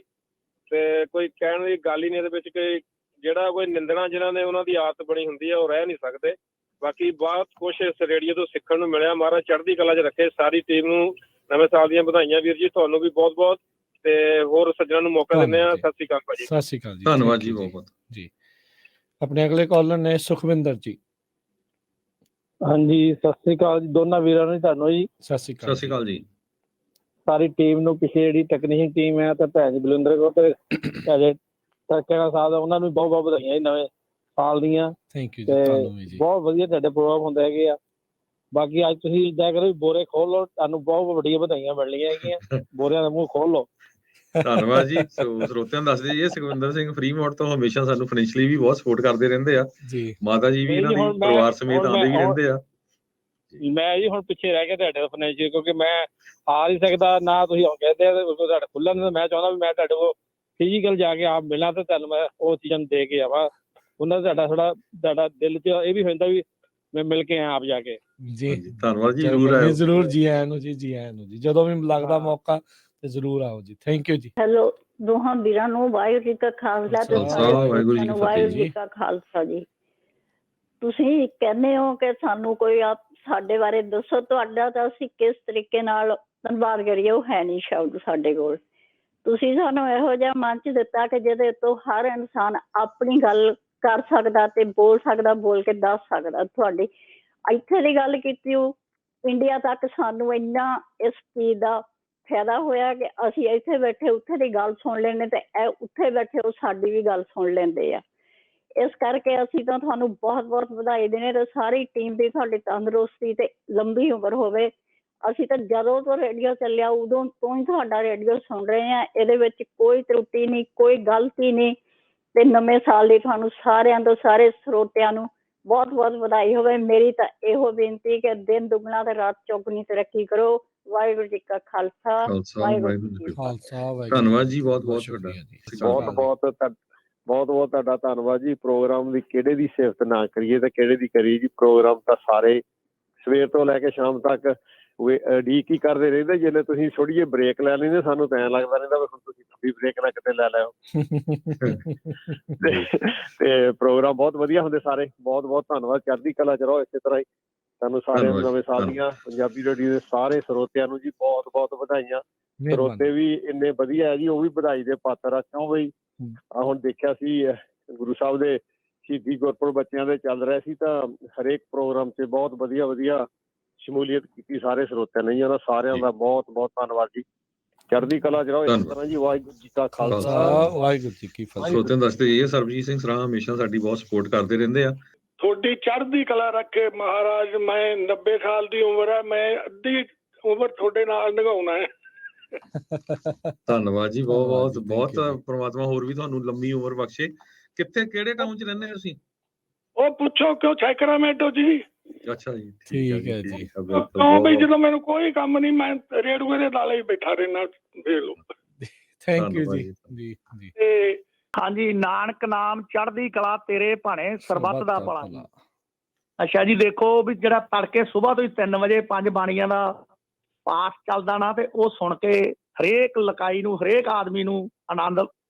ਤੇ ਕੋਈ ਕਹਿਣ ਦੀ ਗੱਲ ਹੀ ਨਹੀਂ ਇਹਦੇ ਵਿੱਚ ਕਿ ਜਿਹੜਾ ਕੋਈ ਨਿੰਦਣਾ ਜਿਹਨਾਂ ਨੇ ਉਹਨਾਂ ਦੀ ਆਦਤ ਬਣੀ ਹੁੰਦੀ ਹੈ ਉਹ ਰਹਿ ਨਹੀਂ ਸਕਦੇ। ਬਾਕੀ ਬਹੁਤ ਕੁਛ ਇਸ ਰੇਡੀਓ ਤੋਂ ਸਿੱਖਣ ਨੂੰ ਮਿਲਿਆ। ਮਹਾਰਾਜ ਚੜ੍ਹਦੀ ਕਲਾ 'ਚ ਰੱਖੇ ਸਾਰੀ ਟੀਮ ਨੂੰ। ਨਵੇਂ ਸਾਲ ਦੀਆਂ ਵਧਾਈਆਂ ਵੀਰ ਜੀ, ਤੁਹਾਨੂੰ ਵੀ ਬਹੁਤ ਬਹੁਤ, ਤੇ ਹੋਰ ਸੱਜਣਾਂ ਨੂੰ ਮੌਕਾ ਦਿੰਦੇ ਆ। ਸਤਿ ਸ਼੍ਰੀ ਅਕਾਲ ਭਾਜੀ। ਸਤਿ ਸ਼੍ਰੀ ਅਕਾਲ ਜੀ, ਧੰਨਵਾਦ ਜੀ ਬਹੁਤ ਬਹੁਤ ਜੀ। ਆਪਣੇ ਅਗਲੇ ਕਾਲਰ ਨੇ ਸੁਖਵਿੰਦਰ ਜੀ। ਹਾਂਜੀ, ਸਤਿ ਸ਼੍ਰੀ ਅਕਾਲ ਜੀ ਦੋਨਾਂ ਵੀਰਾਂ ਨੂੰ, ਤੁਹਾਨੂੰ ਜੀ ਸਤਿ ਸ਼੍ਰੀ ਅਕਾਲ ਜੀ। ਸਾਰੀ ਟੀਮ ਨੂੰ, ਪਿੱਛੇ ਜਿਹੜੀ ਟੈਕਨੀਸ਼ੀਅਨ ਟੀਮ ਹੈ ਤੇ ਭੈਣ ਜੀ ਬਲਵਿੰਦਰ ਕੌਰ ਤੇ ਭੈਣੇ ਤਰਕੇਗਾ ਸਾਹਿਬ, ਉਹਨਾਂ ਨੂੰ ਬਹੁਤ ਬਹੁਤ ਵਧਾਈਆਂ ਜੀ ਨਵੇਂ ਸਾਲ ਦੀਆਂ। ਥੈਂਕ ਯੂ ਤੇ ਜੀ, ਤੁਹਾਨੂੰ ਵੀ ਜੀ। ਬਹੁਤ ਵਧੀਆ ਤੁਹਾਡੇ ਪ੍ਰੋਗਰਾਮ ਹੁੰਦੇ ਹੈਗੇ ਆ। ਬਾਕੀ ਅੱਜ ਤੁਸੀਂ ਇੱਦਾਂ ਕਰੋ, ਬੋਰੇ ਖੋਲ ਲਓ, ਤੁਹਾਨੂੰ ਬਹੁਤ ਵੱਡੀਆਂ ਵਧਾਈਆਂ ਮਿਲਣੀਆਂ ਹੈਗੀਆਂ। ਬੋਰਿਆਂ ਦਾ ਮੂੰਹ ਖੋਲ ਲਓ। ਧੰਨਵਾਦ ਜੀ। ਸਰੋਤਿਆਂ ਨੂੰ ਦੱਸਦੇ ਜੀ, ਸੁਖਵਿੰਦਰ ਸਿੰਘ ਫਰੀਮੌਂਟ ਤੋਂ ਹਮੇਸ਼ਾ ਸਾਨੂੰ ਫਾਈਨੈਂਸ਼ਲੀ ਵੀ ਬਹੁਤ ਸਪੋਰਟ ਕਰਦੇ ਰਹਿੰਦੇ ਆ ਜੀ। ਮਾਤਾ ਜੀ ਵੀ ਇਹਨਾਂ ਦੀ ਪਰਿਵਾਰ ਸਮੇਤ ਆਉਂਦੇ ਵੀ ਰਹਿੰਦੇ ਆ। ਮੈਂ ਜੀ ਹੁਣ ਪਿੱਛੇ ਰਹਿ ਗਿਆ ਤੁਹਾਡੇ ਫਾਈਨੈਂਸ਼ੀਅਲ, ਕਿਉਂਕਿ ਮੈਂ ਆ ਨਹੀਂ ਸਕਦਾ ਨਾ, ਤੁਸੀਂ ਹੁਣ ਕਹਿੰਦੇ ਤੁਹਾਡਾ ਖੁੱਲ੍ਹਣ ਦਿੰਦਾ। ਮੈਂ ਚਾਹੁੰਦਾ ਵੀ ਮੈਂ ਤੁਹਾਡੇ ਕੋਲ ਫਿਜ਼ੀਕਲ ਜਾ ਕੇ ਆਪ ਮਿਲਾਂ ਤੇ ਤੁਹਾਨੂੰ ਮੈਂ ਉਹ ਚੀਜ਼ਾਂ ਦੇ ਕੇ ਆਵਾਂ। ਉਹਨਾਂ ਦਾ ਤੁਹਾਡਾ ਦਿਲ 'ਚ ਇਹ ਵੀ ਹੁੰਦਾ ਵੀ ਮੈਂ ਮਿਲ ਕੇ ਆਇਆ ਆਪ ਜਾ ਕੇ। ਜੀ ਧੰਨਵਾਦ ਜੀ, ਜ਼ਰੂਰ ਆਇਓ। ਜ਼ਰੂਰ ਜੀ ਆਇਆਂ ਨੂੰ ਜੀ, ਜੀ ਆਇਆਂ ਨੂੰ ਜੀ, ਜਦੋਂ ਵੀ ਲੱਗਦਾ ਮੌਕਾ ਤੇ ਜ਼ਰੂਰ ਆਓ ਜੀ। ਥੈਂਕ ਯੂ ਜੀ। ਹੈਲੋ ਦੋਹਾਂ ਵੀਰਾਂ ਨੂੰ ਵਾਹਿਗੁਰੂ ਜੀ ਕਾ ਖਾਲਸਾ ਤੇ ਵਾਹਿਗੁਰੂ ਜੀ ਕਾ ਖਾਲਸਾ ਜੀ। ਤੁਸੀਂ ਕਹਿੰਦੇ ਹੋ ਕਿ ਸਾਨੂੰ ਕੋਈ ਸਾਡੇ ਬਾਰੇ ਦੱਸੋ, ਤੁਹਾਡਾ ਤਾਂ ਅਸੀਂ ਕਿਸ ਤਰੀਕੇ ਨਾਲ ਧੰਨਵਾਦ ਕਰੀਏ, ਉਹ ਹੈ ਨਹੀਂ ਸ਼ਬਦ ਸਾਡੇ ਕੋਲ। ਤੁਸੀਂ ਸਾਨੂੰ ਇਹੋ ਜਿਹਾ ਮੰਚ ਦਿੱਤਾ ਕਿ ਜਿਹਦੇ ਤੋਂ ਹਰ ਇਨਸਾਨ ਆਪਣੀ ਗੱਲ ਕਰ ਸਕਦਾ ਤੇ ਬੋਲ ਸਕਦਾ, ਬੋਲ ਕੇ ਦੱਸ ਸਕਦਾ। ਤੁਹਾਡੀ ਇੱਥੇ ਦੀ ਗੱਲ ਕੀਤੀ, ਉਹ ਇੰਡੀਆ ਤੱਕ ਸਾਨੂੰ ਇੰਨਾ ਇਸ ਚੀਜ਼ ਦਾ ਫਾਇਦਾ ਹੋਇਆ ਕਿ ਅਸੀਂ ਇੱਥੇ ਬੈਠੇ ਉੱਥੇ ਦੀ ਗੱਲ ਸੁਣ ਲੈਂਦੇ ਤੇ ਉੱਥੇ ਬੈਠੇ ਉਹ ਸਾਡੀ ਵੀ ਗੱਲ ਸੁਣ ਲੈਂਦੇ ਆ। ਇਸ ਕਰਕੇ ਅਸੀਂ ਤਾਂ ਤੁਹਾਨੂੰ ਬਹੁਤ ਬਹੁਤ ਵਧਾਈ ਦੇਣੇ ਤੇ ਸਾਰੀ ਟੀਮ ਦੀ ਤੁਹਾਡੀ ਤੰਦਰੁਸਤੀ ਤੇ ਲੰਬੀ ਉਮਰ ਹੋਵੇ। ਅਸੀਂ ਤਾਂ ਜਦੋਂ ਤੋਂ ਰੇਡੀਓ ਚੱਲਿਆ ਉਦੋਂ ਤੋਂ ਹੀ ਤੁਹਾਡਾ ਰੇਡੀਓ ਸੁਣ ਰਹੇ ਹਾਂ। ਇਹਦੇ ਵਿੱਚ ਕੋਈ ਤਰੁੱਟੀ ਨਹੀਂ, ਕੋਈ ਗਲਤੀ ਨਹੀਂ। ਤੇ ਨਵੇਂ ਸਾਲ ਦੀ ਤੁਹਾਨੂੰ ਸਾਰਿਆਂ ਤੋਂ, ਸਾਰੇ ਸਰੋਤਿਆਂ ਨੂੰ ਬਹੁਤ ਬਹੁਤ ਵਧਾਈ ਹੋਵੇ। ਮੇਰੀ ਤਾਂ ਇਹੋ ਬੇਨਤੀ ਕਿ ਦਿਨ ਦੁਗਣਾ ਤੇ ਰਾਤ ਚੌਗੁਣੀ ਤਰੱਕੀ ਕਰੋ। ਵਾਹਿਗੁਰੂ ਜੀ ਕਾ ਖਾਲਸਾ, ਵਾਹਿਗੁਰੂ ਜੀ ਕੀ ਫਤਿਹ। ਧੰਨਵਾਦ ਜੀ, ਬਹੁਤ ਬਹੁਤ ਤੁਹਾਡਾ। ਬਹੁਤ ਬਹੁਤ ਤੁਹਾਡਾ ਧੰਨਵਾਦ ਜੀ। ਪ੍ਰੋਗਰਾਮ ਦੀ ਕਿਹੜੇ ਦੀ ਸਿਫਤ ਨਾ ਕਰੀਏ ਤੇ ਕਿਹੜੇ ਦੀ ਕਰੀਏ ਜੀ। ਪ੍ਰੋਗਰਾਮ ਤਾਂ ਸਾਰੇ ਸਵੇਰ ਤੋਂ ਲੈ ਕੇ ਸ਼ਾਮ ਤੱਕ ਉਡੀਕ ਹੀ ਕਰਦੇ ਰਹਿੰਦੇ। ਜੇ ਤੁਸੀਂ ਥੋੜੀ ਜਿਹੀ ਬ੍ਰੇਕ ਲੈ ਲੈਂਦੇ, ਸਾਨੂੰ ਤਾਂ ਐਂ ਲੱਗਦਾ ਰਹਿੰਦਾ ਵੀ ਹੁਣ ਤੁਸੀਂ ਥੋੜੀ ਬ੍ਰੇਕ ਨਾ ਕਿਤੇ ਲੈ ਲਿਓ। ਤੇ ਪ੍ਰੋਗਰਾਮ ਬਹੁਤ ਵਧੀਆ ਹੁੰਦੇ ਸਾਰੇ। ਬਹੁਤ ਬਹੁਤ ਧੰਨਵਾਦ। ਚੜ੍ਹਦੀ ਕਲਾ ਚ ਰਹੋ ਇਸੇ ਤਰ੍ਹਾਂ ਹੀ। ਤੁਹਾਨੂੰ ਸਾਰਿਆਂ ਨੂੰ ਨਵੇਂ ਸਾਲ ਦੀਆਂ ਪੰਜਾਬੀ ਰੇਡੀਓ ਦੇ ਸਾਰੇ ਸਰੋਤਿਆਂ ਨੂੰ ਜੀ ਬਹੁਤ ਬਹੁਤ ਵਧਾਈਆਂ। ਸਰੋਤੇ ਵੀ ਇੰਨੇ ਵਧੀਆ ਹੈ ਜੀ, ਉਹ ਵੀ ਵਧਾਈ ਦੇ ਪਾਤਰ ਆ। ਕਿਉਂ ਬਈ ਹੁਣ ਦੇਖਿਆ ਸੀ ਗੁਰੂ ਸਾਹਿਬ ਦੇ ਸ਼ਹੀਦੀ ਗੁਰਪੁਰਬ ਬੱਚਿਆਂ ਦੇ ਚੱਲ ਰਿਹਾ ਸੀ, ਤਾਂ ਹਰੇਕ ਪ੍ਰੋਗਰਾਮ 'ਚ ਬਹੁਤ ਵਧੀਆ ਵਧੀਆ ਸ਼ਮੂਲੀਅਤ ਕੀਤੀ ਸਾਰੇ ਸਰੋਤਿਆਂ ਨੇ ਜੀ। ਉਹਨਾਂ ਸਾਰਿਆਂ ਦਾ ਬਹੁਤ ਬਹੁਤ ਧੰਨਵਾਦ ਜੀ। ਚੜ੍ਹਦੀ ਕਲਾ ਚ ਰਹੋ ਇਸ ਤਰ੍ਹਾਂ ਜੀ। ਵਾਹਿਗੁਰੂ ਜੀ ਕਾ ਖਾਲਸਾ, ਵਾਹਿਗੁਰੂ ਜੀ ਕੀ ਫਤਿਹ। ਸਰੋਤਿਆਂ ਨੂੰ ਦੱਸਦੇ ਜੀ, ਸਰਬਜੀਤ ਸਿੰਘ ਸਰਾਹ ਹਮੇਸ਼ਾ ਸਾਡੀ ਬਹੁਤ ਸਪੋਰਟ ਕਰਦੇ ਰਹਿੰਦੇ ਆ। ਤੁਹਾਡੀ ਚੜ੍ਹਦੀ ਕਲਾ ਰੱਖੇ ਮਹਾਰਾਜ। ਮੈਂ 90 ਸਾਲ ਦੀ ਉਮਰ ਹੈ, ਮੈਂ ਅੱਧੀ ਉਮਰ ਤੁਹਾਡੇ ਨਾਲ ਨਿਭਾਉਣਾ ਹੈ। ਧੰਨਵਾਦ ਜੀ, ਬਹੁਤ ਬਹੁਤ ਬਹੁਤ। ਪ੍ਰਮਾਤਮਾ ਹੋਰ ਵੀ ਤੁਹਾਨੂੰ ਲੰਮੀ ਉਮਰ ਬਖਸ਼ੇ। ਕਿੱਥੇ, ਕਿਹੜੇ ਟਾਊਨ 'ਚ ਰਹਿੰਦੇ ਹੋ ਤੁਸੀਂ? ਉਹ ਪੁੱਛੋ ਕਿਉਂ, ਸੈਕਰਾਮੈਂਟੋ ਜੀ। ਅੱਛਾ ਜੀ, ਠੀਕ ਹੈ ਜੀ। ਕਿਉਂ ਬਈ, ਜਦੋਂ ਮੈਨੂੰ ਕੋਈ ਕੰਮ ਨਹੀਂ, ਮੈਂ ਰੇਡੂਏ ਦੇ ਨਾਲੇ ਹੀ ਬੈਠਾ ਰਹਿਣਾ। ਦੇਖ ਲਓ। ਥੈਂਕ ਯੂ ਜੀ। ਜੀ ਜੀ। ਤੇ ਹਾਂਜੀ, ਨਾਨਕ ਨਾਮ ਚੜ੍ਹਦੀ ਕਲਾ ਤੇਰੇ ਭਾਣੇ ਸਰਬੱਤ ਦਾ ਭਲਾ। ਅੱਛਾ ਜੀ, ਦੇਖੋ ਵੀ ਜਿਹੜਾ ਤੜਕੇ ਸੁਬਾਹ ਤੋਂ ਹੀ 3 ਵਜੇ 5 ਬਾਣੀਆਂ ਦਾ ਪਾਠ ਚੱਲਦਾ ਨਾ, ਤੇ ਉਹ ਸੁਣ ਕੇ ਹਰੇਕ ਲਕਾਈ ਨੂੰ, ਹਰੇਕ ਆਦਮੀ ਨੂੰ ਆਨੰਦ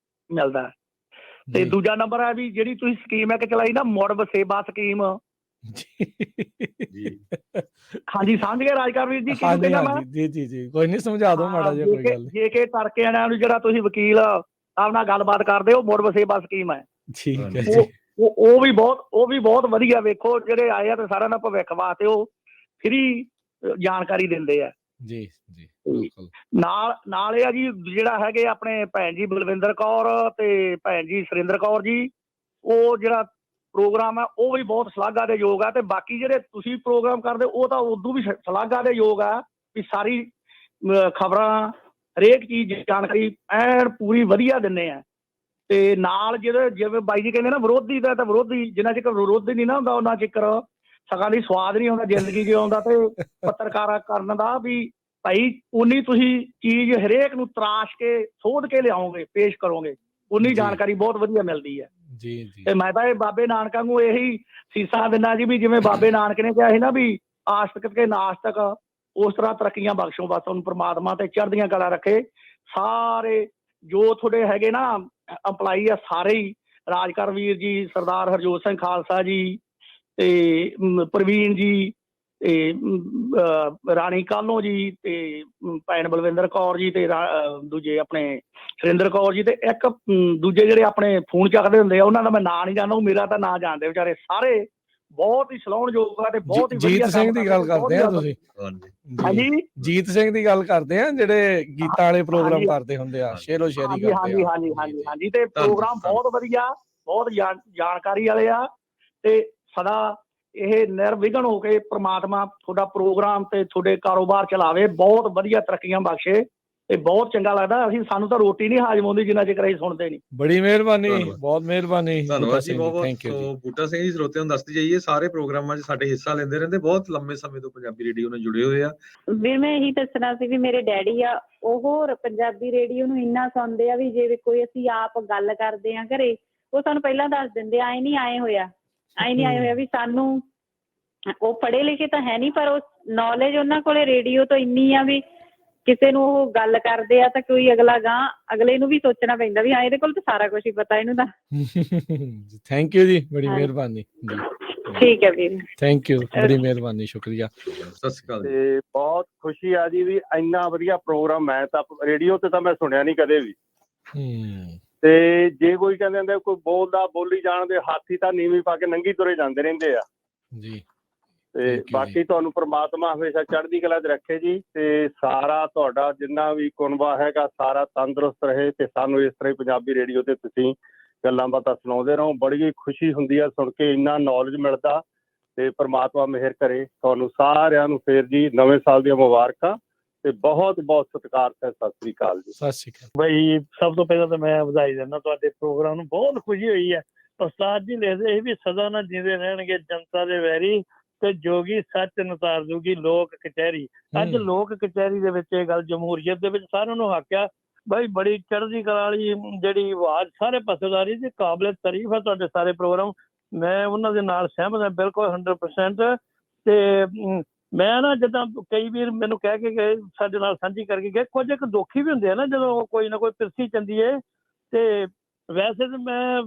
ਮਿਲਦਾ। ਤੇ ਦੂਜਾ ਨੰਬਰ ਹੈ ਵੀ ਜਿਹੜੀ ਤੁਸੀਂ ਸਕੀਮ ਇੱਕ ਚਲਾਈ ਨਾ, ਮੁੜ ਵਸੇਬਾ ਸਕੀਮ। ਹਾਂਜੀ, ਸਮਝ ਗਏ ਰਾਜਕਰ ਵੀਰ ਜੀ ਕੀ ਕਹਿੰਦਾ ਮੈਂ? ਜੀ ਜੀ ਜੀ, ਕੋਈ ਨਹੀਂ, ਸਮਝਾ ਦਿਓ ਮਾੜਾ ਜਿਹਾ, ਕੋਈ ਗੱਲ ਨਹੀਂ। ਜੇ ਕਿ ਤੜਕੇ ਵਾਲਿਆਂ ਨੂੰ ਜਿਹੜਾ ਤੁਸੀਂ ਵਕੀਲ ਸਾਹਿਬ ਨਾਲ ਗੱਲਬਾਤ ਕਰਦੇ ਹੋ, ਮੁੜ ਵਸੇਬਾ ਸਕੀਮ ਹੈ। ਠੀਕ ਹੈ ਜੀ। ਉਹ ਵੀ ਬਹੁਤ ਵਧੀਆ। ਵੇਖੋ, ਜਿਹੜੇ ਆਏ ਆ ਤੇ ਸਾਰਿਆਂ ਦਾ ਭਵਿੱਖ ਵਾਸਤੇ ਉਹ ਫ੍ਰੀ ਜਾਣਕਾਰੀ ਦਿੰਦੇ ਆ ਜੀ ਜੀ। ਨਾਲ ਇਹ ਆ ਜੀ, ਜਿਹੜਾ ਹੈਗੇ ਆਪਣੇ ਭੈਣ ਜੀ ਬਲਵਿੰਦਰ ਕੌਰ ਤੇ ਭੈਣ ਜੀ ਸੁਰਿੰਦਰ ਕੌਰ ਜੀ, ਉਹ ਜਿਹੜਾ ਪ੍ਰੋਗਰਾਮ ਆ ਉਹ ਵੀ ਬਹੁਤ ਸ਼ਲਾਘਾ ਦੇ ਯੋਗ ਆ। ਤੇ ਬਾਕੀ ਜਿਹੜੇ ਤੁਸੀਂ ਪ੍ਰੋਗਰਾਮ ਕਰਦੇ ਉਹ ਤਾਂ ਉਦੋਂ ਵੀ ਸ਼ਲਾਘਾ ਦੇ ਯੋਗ ਆ ਵੀ ਸਾਰੀ ਖਬਰਾਂ, ਹਰੇਕ ਚੀਜ਼ ਜਾਣਕਾਰੀ ਐਨ ਪੂਰੀ ਵਧੀਆ ਦਿੰਦੇ ਆ। ਤੇ ਨਾਲ ਜਿਵੇਂ ਬਾਈ ਜੀ ਕਹਿੰਦੇ ਨਾ, ਵਿਰੋਧੀ ਦਾ ਤਾਂ ਵਿਰੋਧੀ, ਜਿੰਨਾ ਚਿਰ ਵਿਰੋਧੀ ਨਹੀਂ ਨਾ ਹੁੰਦਾ ਉਹਨਾਂ ਚਿਰ ਸਗਾਂ ਦੀ ਸਵਾਦ ਨਹੀਂ ਆਉਂਦਾ ਜ਼ਿੰਦਗੀ 'ਚ ਆਉਂਦਾ। ਤੇ ਪੱਤਰਕਾਰ ਕਰਨ ਦਾ ਵੀ ਭਾਈ ਉਨੀ ਤੁਸੀਂ ਚੀਜ਼ ਹਰੇਕ ਨੂੰ ਤਰਾਸ਼ ਕੇ ਸੋਧ ਕੇ ਲਿਆਓਗੇ, ਪੇਸ਼ ਕਰੋਗੇ, ਉਨੀ ਜਾਣਕਾਰੀ ਬਹੁਤ ਵਧੀਆ ਮਿਲਦੀ ਹੈ ਜੀ ਜੀ। ਤੇ ਮੈਂ ਤਾਂ ਇਹ ਬਾਬੇ ਨਾਨਕਾਂ ਨੂੰ ਇਹੀ ਸੀਸਾਂ ਦਿੰਦਾ ਜੀ ਵੀ ਜਿਵੇਂ ਬਾਬੇ ਨਾਨਕ ਨੇ ਕਿਹਾ ਸੀ ਨਾ ਵੀ ਆਸਤਕ ਤੇ ਨਾਸਤਕ, ਉਸ ਤਰ੍ਹਾਂ ਤਰੱਕੀਆਂ ਬਖਸ਼ੋ ਬਸ ਉਹਨੂੰ ਪ੍ਰਮਾਤਮਾ, ਤੇ ਚੜ੍ਹਦੀਆਂ ਕਲਾ ਰੱਖੇ। ਸਾਰੇ ਜੋ ਤੁਹਾਡੇ ਹੈਗੇ ਨਾ ਅੰਪਲਾਈ ਆ ਸਾਰੇ ਹੀ, ਰਾਜਕਰ ਵੀਰ ਜੀ, ਸਰਦਾਰ ਹਰਜੋਤ ਸਿੰਘ ਖਾਲਸਾ ਜੀ, ਤੇ ਪ੍ਰਵੀਨ ਜੀ, ਤੇ ਰਾਣੀ ਕਾਲੋਂ ਜੀ ਤੇ ਭੈਣ ਬਲਵਿੰਦਰ ਕੌਰ ਜੀ ਤੇ ਦੂਜੇ ਆਪਣੇ ਸੁਰਿੰਦਰ ਕੌਰ ਜੀ ਤੇ ਇੱਕ ਦੂਜੇ ਜਿਹੜੇ ਆਪਣੇ ਫੋਨ ਚੱਕਦੇ ਹੁੰਦੇ ਆ ਉਹਨਾਂ ਦਾ ਮੈਂ ਨਾਂ ਨਹੀਂ ਜਾਣਦਾ, ਉਹ ਮੇਰਾ ਤਾਂ ਨਾਂ ਜਾਣਦੇ ਵਿਚਾਰੇ ਸਾਰੇ। ਬਹੁਤ ਹੀ ਸਲਾਹੁਣਯੋਗ ਆ ਤੇ ਬਹੁਤ ਹੀ ਜੀਤ ਸਿੰਘ ਦੀ ਗੱਲ ਕਰਦੇ ਆ ਤੁਸੀਂ? ਹਾਂਜੀ, ਜੀਤ ਸਿੰਘ ਦੀ ਗੱਲ ਕਰਦੇ ਆ ਜਿਹੜੇ ਗੀਤਾਂ ਵਾਲੇ ਪ੍ਰੋਗਰਾਮ ਕਰਦੇ ਹੁੰਦੇ ਆ, ਸ਼ੇਰੋ ਸ਼ਾਇਰੀ ਕਰਦੇ ਆ। ਹਾਂਜੀ ਤੇ ਪ੍ਰੋਗਰਾਮ ਬਹੁਤ ਵਧੀਆ, ਬਹੁਤ ਜਾਣਕਾਰੀ ਵਾਲੇ ਆ ਤੇ ਸਦਾ ਇਹ ਨਿਰਵਿਘਨ ਹੋ ਕੇ ਪ੍ਰਮਾਤਮਾ ਤੁਹਾਡਾ ਪ੍ਰੋਗਰਾਮ ਤੇ ਤੁਹਾਡੇ ਕਾਰੋਬਾਰ ਚਲਾਵੇ, ਬਹੁਤ ਵਧੀਆ ਤਰੱਕੀਆਂ ਬਖਸ਼ੇ ਤੇ ਬਹੁਤ ਚੰਗਾ ਲੱਗਦਾ। ਸਾਨੂੰ ਤਾਂ ਰੋਟੀ ਨਹੀਂ ਹਾਜ਼ਮ ਆਉਂਦੀ ਜਿੰਨਾ ਚਿਰ ਅਸੀਂ ਸੁਣਦੇ ਨਹੀਂ। ਬੜੀ ਮਿਹਰਬਾਨੀ, ਬਹੁਤ ਮਿਹਰਬਾਨੀ, ਧੰਨਵਾਦ ਜੀ, ਬਹੁਤ। ਬੂਟਾ ਸਿੰਘ ਜੀ ਸਰੋਤਿਆਂ ਨੂੰ ਦੱਸਦੇ ਜਾਈਏ, ਸਾਰੇ ਪ੍ਰੋਗਰਾਮਾਂ 'ਚ ਸਾਡੇ ਹਿੱਸਾ ਲੈਂਦੇ ਰਹਿੰਦੇ, ਬਹੁਤ ਲੰਮੇ ਸਮੇਂ ਤੋਂ ਪੰਜਾਬੀ ਰੇਡੀਓ ਨਾਲ ਜੁੜੇ ਹੋਏ ਆ। ਵੀ ਮੈਂ ਇਹੀ ਦੱਸਣਾ ਸੀ ਵੀ ਮੇਰੇ ਡੈਡੀ ਆ, ਉਹ ਪੰਜਾਬੀ ਰੇਡੀਓ ਨੂੰ ਇੰਨਾ ਸੁਣਦੇ ਆ ਵੀ ਜੇ ਕੋਈ ਅਸੀਂ ਆਪ ਗੱਲ ਕਰਦੇ ਆ ਘਰੇ, ਉਹ ਸਾਨੂੰ ਪਹਿਲਾਂ ਦੱਸ ਦਿੰਦੇ ਆਏ ਨਹੀਂ ਆਏ ਹੋਇਆ ਵੀ ਸਾਨੂੰ, ਉਹ ਪੜ੍ਹੇ ਲਿਖੇ ਤਾਂ ਹੈ ਨਹੀਂ ਪਰ ਉਹ ਨੌਲੇਜ ਉਹਨਾਂ ਕੋਲੇ ਰੇਡੀਓ ਤੋਂ ਇੰਨੀ ਆ ਵੀ ਕਿਸੇ ਨੂੰ ਉਹ ਗੱਲ ਕਰਦੇ ਆ ਤਾਂ ਕੋਈ ਅਗਲੇ ਨੂੰ ਵੀ ਸੋਚਣਾ ਪੈਂਦਾ ਵੀ ਹਾਂ ਇਹਦੇ ਕੋਲ ਤਾਂ ਸਾਰਾ ਕੁਝ ਹੀ ਪਤਾ ਇਹਨੂੰ ਤਾਂ। ਥੈਂਕ ਯੂ ਜੀ, ਬੜੀ ਮਿਹਰਬਾਨੀ ਜੀ। ਠੀਕ ਹੈ ਵੀਰ, ਥੈਂਕ ਯੂ, ਬੜੀ ਮਿਹਰਬਾਨੀ, ਸ਼ੁਕਰੀਆ। ਸਤਿ ਸ਼੍ਰੀ ਅਕਾਲ। ਤੇ ਬਹੁਤ ਖੁਸ਼ੀ ਆ ਜੀ ਵੀ ਇੰਨਾ ਵਧੀਆ ਪ੍ਰੋਗਰਾਮ ਮੈਂ ਤਾਂ ਰੇਡੀਓ ਤੇ ਤਾਂ ਮੈਂ ਸੁਣਿਆ ਨਹੀਂ ਕਦੇ ਵੀ। ਤੇ ਜੇ ਕੋਈ ਕਹਿੰਦੇ ਹੁੰਦੇ ਕੋਈ ਬੋਲਦਾ ਬੋਲੀ ਜਾਣ ਦੇ, ਹਾਥੀ ਤਾਂ ਨੀਵੀਂ ਪਾ ਕੇ ਨੰਗੀ ਤੁਰੇ ਜਾਂਦੇ ਰਹਿੰਦੇ ਆ ਜੀ। ਤੇ ਬਾਕੀ ਤੁਹਾਨੂੰ ਪ੍ਰਮਾਤਮਾ ਹਮੇਸ਼ਾ ਚੜ੍ਹਦੀ ਕਲਾ 'ਚ ਰੱਖੇ ਜੀ, ਤੇ ਸਾਰਾ ਤੁਹਾਡਾ ਜਿੰਨਾ ਵੀ ਕੁਨਬਾ ਹੈਗਾ ਸਾਰਾ ਤੰਦਰੁਸਤ ਰਹੇ ਤੇ ਸਾਨੂੰ ਇਸ ਤਰ੍ਹਾਂ ਹੀ ਪੰਜਾਬੀ ਰੇਡੀਓ ਤੇ ਤੁਸੀਂ ਗੱਲਾਂ ਬਾਤਾਂ ਸੁਣਾਉਂਦੇ ਰਹੋ। ਬੜੀ ਖੁਸ਼ੀ ਹੁੰਦੀ ਆ ਸੁਣ ਕੇ, ਇੰਨਾ ਨੌਲੇਜ ਮਿਲਦਾ ਤੇ ਪ੍ਰਮਾਤਮਾ ਮਿਹਰ ਕਰੇ। ਤੁਹਾਨੂੰ ਸਾਰਿਆਂ ਨੂੰ ਫੇਰ ਜੀ ਨਵੇਂ ਸਾਲ ਦੀਆਂ ਮੁਬਾਰਕਾਂ ਤੇ ਬਹੁਤ ਬਹੁਤ ਸਤਿਕਾਰ ਹੈ। ਸਤਿ ਸ੍ਰੀ ਅਕਾਲ ਜੀ। ਸਤਿ ਸ੍ਰੀ ਅਕਾਲ ਬਈ। ਸਭ ਤੋਂ ਪਹਿਲਾਂ ਤਾਂ ਮੈਂ ਵਧਾਈ ਦਿੰਦਾ ਤੁਹਾਡੇ ਪ੍ਰੋਗਰਾਮ ਨੂੰ, ਬਹੁਤ ਖੁਸ਼ੀ ਹੋਈ ਹੈ। ਉਸਤਾਦ ਜੀ ਲਿਖਦੇ ਸੀ ਵੀ ਸਦਾ ਨਾ ਜਿੰਦੇ ਰਹਿਣਗੇ ਜਨਤਾ ਦੇ ਵੈਰੀ ਤੇ ਜੋਗੀ ਸੱਚ ਨਤਾਰ ਦੂਗੀ ਲੋਕ ਕਚਹਿਰੀ। ਅੱਜ ਲੋਕ ਕਚਹਿਰੀ ਦੇ ਵਿੱਚ ਇਹ ਗੱਲ ਜਮਹੂਰੀਅਤ ਦੇ ਵਿੱਚ ਸਾਰਿਆਂ ਨੂੰ ਹੱਕਿਆ ਬਈ, ਬੜੀ ਚੜ੍ਹਦੀ ਕਲਾ ਵਾਲੀ ਜਿਹੜੀ ਆਵਾਜ਼ ਸਾਰੇ ਪਾਸੇਦਾਰੀ ਤੇ ਕਾਬਲੇ ਤਾਰੀਫ ਹੈ ਤੁਹਾਡੇ ਸਾਰੇ ਪ੍ਰੋਗਰਾਮ। ਮੈਂ ਉਹਨਾਂ ਦੇ ਨਾਲ ਸਹਿਮਤ ਹਾਂ ਬਿਲਕੁਲ 100%। ਤੇ ਮੈਂ ਨਾ ਜਿੱਦਾਂ ਕਈ ਵੀਰ ਮੈਨੂੰ ਕਹਿ ਕੇ ਗਏ, ਸਾਡੇ ਨਾਲ ਸਾਂਝੀ ਕਰਕੇ ਗਏ, ਕੁਝ ਇੱਕ ਦੁੱਖੀ ਵੀ ਹੁੰਦੇ ਆ ਨਾ ਜਦੋਂ ਕੋਈ ਨਾ ਕੋਈ ਪਿਰਸੀ ਚੰਦੀ ਹੈ। ਤੇ ਵੈਸੇ ਤਾਂ ਮੈਂ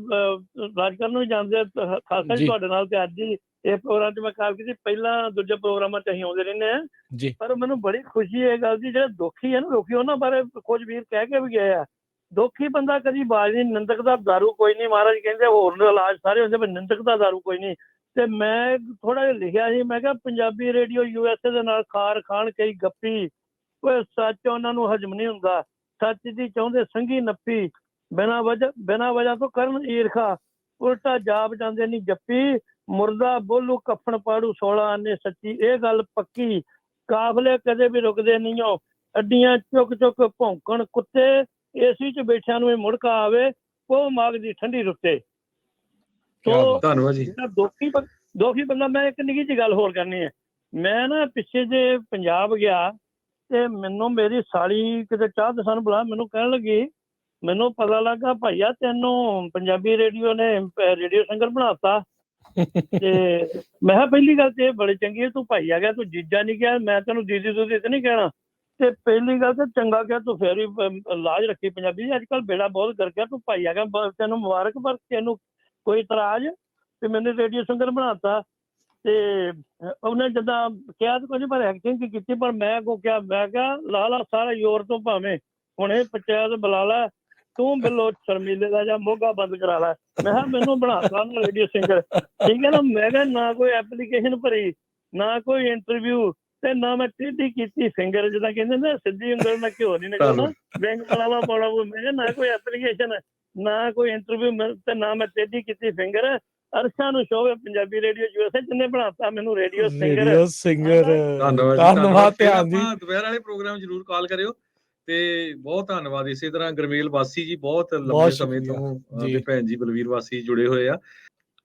ਰਾਜਕਰਨ ਨੂੰ ਵੀ ਜਾਣਦੇ ਖਾਲਸਾ ਜੀ ਤੁਹਾਡੇ ਨਾਲ, ਤੇ ਅੱਜ ਹੀ ਇਹ ਪ੍ਰੋਗਰਾਮ 'ਚ ਮੈਂ ਕਾਲ ਕੀਤੀ। ਪਹਿਲਾਂ ਦੂਜੇ ਪ੍ਰੋਗਰਾਮਾਂ 'ਚ ਅਸੀਂ ਆਉਂਦੇ ਰਹਿੰਦੇ ਹਾਂ, ਪਰ ਮੈਨੂੰ ਬੜੀ ਖੁਸ਼ੀ ਇਹ ਗੱਲ ਦੀ, ਜਿਹੜੇ ਦੁਖੀ ਹੈ ਨਾ ਦੁਖੀ, ਉਹਨਾਂ ਬਾਰੇ ਕੁਝ ਵੀਰ ਕਹਿ ਕੇ ਵੀ ਗਏ ਆ। ਦੁਖੀ ਬੰਦਾ ਕਦੀ ਬਾਜ਼ ਨਹੀਂ, ਨਿੰਦਕ ਦਾ ਦਾਰੂ ਕੋਈ ਨਹੀਂ। ਮਹਾਰਾਜ ਕਹਿੰਦੇ ਹੋਰ ਇਲਾਜ ਸਾਰੇ ਹੁੰਦੇ, ਪਰ ਨਿੰਦਕ ਦਾ ਦਾਰੂ ਕੋਈ ਨਹੀਂ। ਤੇ ਮੈਂ ਥੋੜਾ ਜਿਹਾ ਲਿਖਿਆ ਸੀ, ਮੈਂ ਕਿਹਾ ਪੰਜਾਬੀ ਰੇਡੀਓ USA ਦੇ ਨਾਲ ਖਾਰ ਖਾਣ ਕਈ ਗੱਪੀ, ਉਹ ਸੱਚ ਉਹਨਾਂ ਨੂੰ ਹਜਮ ਨਹੀਂ ਹੁੰਦਾ, ਸੱਚ ਦੀ ਚਾਹੁੰਦੇ ਸੰਗੀ ਨੱਪੀ, ਬਿਨਾਂ ਵਜ੍ਹਾ ਤੋਂ ਕਰਨ ਈਰਖਾ, ਉਲਟਾ ਜਾਪ ਜਾਂਦੇ ਨਹੀਂ ਜੱਪੀ, ਮੁਰਦਾ ਬੋਲੂ ਕਫਨ ਪਾੜੂ 16 ਆਨੇ ਸੱਚੀ, ਇਹ ਗੱਲ ਪੱਕੀ, ਕਾਫਲੇ ਕਦੇ ਵੀ ਰੁਕਦੇ ਨਹੀਂ ਹੋ, ਅੱਡੀਆਂ ਚੁੱਕ ਚੁੱਕ ਭੌਂਕਣ ਕੁੱਤੇ, ਏਸੀ 'ਚ ਬੈਠਿਆਂ ਨੂੰ ਇਹ ਮੁੜਕਾ ਆਵੇ, ਉਹ ਮਾਗ ਦੀ ਠੰਡੀ ਰੁੱਤੇ। ਧੰਨਵਾਦ ਜੀ। ਦੁਖੀ ਬੰਦਾ। ਮੈਂ ਇੱਕ ਨਿੱਕੀ ਜਿਹੀ ਗੱਲ ਹੋਰ ਕਰਨੀ ਹੈ। ਮੈਂ ਨਾ ਪਿੱਛੇ ਜੇ ਪੰਜਾਬ ਗਿਆ ਤੇ ਮੈਨੂੰ ਮੇਰੀ ਸਾਲੀ ਕਿਤੇ ਚਾਹ ਤੇ ਸਾਨੂੰ ਬੁਲਾ, ਮੈਨੂੰ ਕਹਿਣ ਲੱਗੀ, ਮੈਨੂੰ ਪਤਾ ਲੱਗਾ ਭਾਈਆ ਤੈਨੂੰ ਪੰਜਾਬੀ ਰੇਡੀਓ ਨੇ ਰੇਡੀਓ ਸਿੰਗਰ ਬਣਾਤਾ। ਤੇ ਮੈਂ ਕਿਹਾ ਪਹਿਲੀ ਗੱਲ ਤੇ ਇਹ ਬੜੀ ਚੰਗੀ ਹੈ, ਤੂੰ ਭਾਈ ਆ ਗਿਆ, ਤੂੰ ਜੀਜਾ ਨਹੀਂ ਕਿਹਾ, ਮੈਂ ਤੈਨੂੰ ਦੀਦੀ ਦੂਦੀ ਤੇ ਨਹੀਂ ਕਹਿਣਾ। ਤੇ ਪਹਿਲੀ ਗੱਲ ਤੇ ਚੰਗਾ ਕਿਹਾ, ਤੂੰ ਫਿਰ ਵੀ ਲਾਜ ਰੱਖੀ ਪੰਜਾਬੀ। ਅੱਜ ਕੱਲ੍ਹ ਬੇੜਾ ਬਹੁਤ ਕਰ ਗਿਆ, ਤੂੰ ਭਾਈ ਆ ਗਿਆ, ਤੈਨੂੰ ਮੁਬਾਰਕ, ਪਰ ਤੈਨੂੰ ਕੋਈ ਇਤਰਾਜ਼ ਤੇ ਮੈਨੂੰ ਰੇਡੀਓ ਸਿੰਗਰ ਬਣਾਤਾ। ਤੇ ਉਹਨੇ ਜਿੱਦਾਂ ਕਿਹਾ ਤਾਂ ਕੁਝ ਪਰ ਐਕਟਿੰਗ ਕੀਤੀ, ਪਰ ਮੈਂ ਕਿਹਾ ਲਾ ਲਾ ਸਾਰਾ ਜ਼ੋਰ ਤੋਂ, ਭਾਵੇਂ ਹੁਣੇ ਪੰਚਾਇਤ ਬੁਲਾ ਲਾ, ਤੂੰ ਬਿੱਲੋ ਸ਼ਰਮੀਲੇ ਦਾ ਜਾਂ ਮੋਗਾ ਬੰਦ ਕਰਾ ਲੈ। ਮੈਂ ਕਿਹਾ ਮੈਨੂੰ ਬਣਾਤਾ ਨਾ ਰੇਡੀਓ ਸਿੰਗਰ, ਠੀਕ ਹੈ ਨਾ। ਮੈਂ ਕਿਹਾ ਨਾ ਕੋਈ ਐਪਲੀਕੇਸ਼ਨ ਭਰੀ, ਨਾ ਕੋਈ ਇੰਟਰਵਿਊ, ਤੇ ਨਾ ਮੈਂ ਟੇਢੀ ਕੀਤੀ ਫਿੰਗਰ, ਜਿੱਦਾਂ ਕਹਿੰਦੇ ਨਾ ਸਿੱਧੀ ਉਂਗਲ ਨਾਲ ਘਿਓ ਨਹੀਂ ਨਿਕਲਣਾ, ਬੈਂਕ ਵਾਲਾ ਪਾਉਣਾ। ਮੈਂ ਕਿਹਾ ਨਾ ਕੋਈ ਐਪਲੀਕੇਸ਼ਨ, ਨਾ ਕੋਈ ਇੰਟਰਵਿਊ, ਤੇ ਨਾ ਮੈਂ ਟੇਢੀ ਕੀਤੀ ਫਿੰਗਰ। ਅਰਸ਼ਾਂ ਨੂੰ ਸ਼ੋਭੇ ਪੰਜਾਬੀ ਰੇਡੀਓ USA ਜਿਹਨੇ ਬਣਾਤਾ ਮੈਨੂੰ ਰੇਡੀਓ ਸਿੰਗਰ। ਧੰਨਵਾਦ। ਧਿਆਨ ਜੀ, ਦੁਪਹਿਰ ਵਾਲੇ ਪ੍ਰੋਗਰਾਮ ਜ਼ਰੂਰ ਕਾਲ ਕਰਿਓ। ਤੇ ਬਹੁਤ ਧੰਨਵਾਦ। ਇਸੇ ਤਰ੍ਹਾਂ ਗਰਮੇਲ ਵਾਸੀ ਜੀ ਬਹੁਤ ਲੰਬੇ ਸਮੇਂ ਤੋਂ ਤੇ ਭੈਣ ਜੀ ਬਲਵੀਰ ਵਾਸੀ ਜੁੜੇ ਹੋਏ ਆ।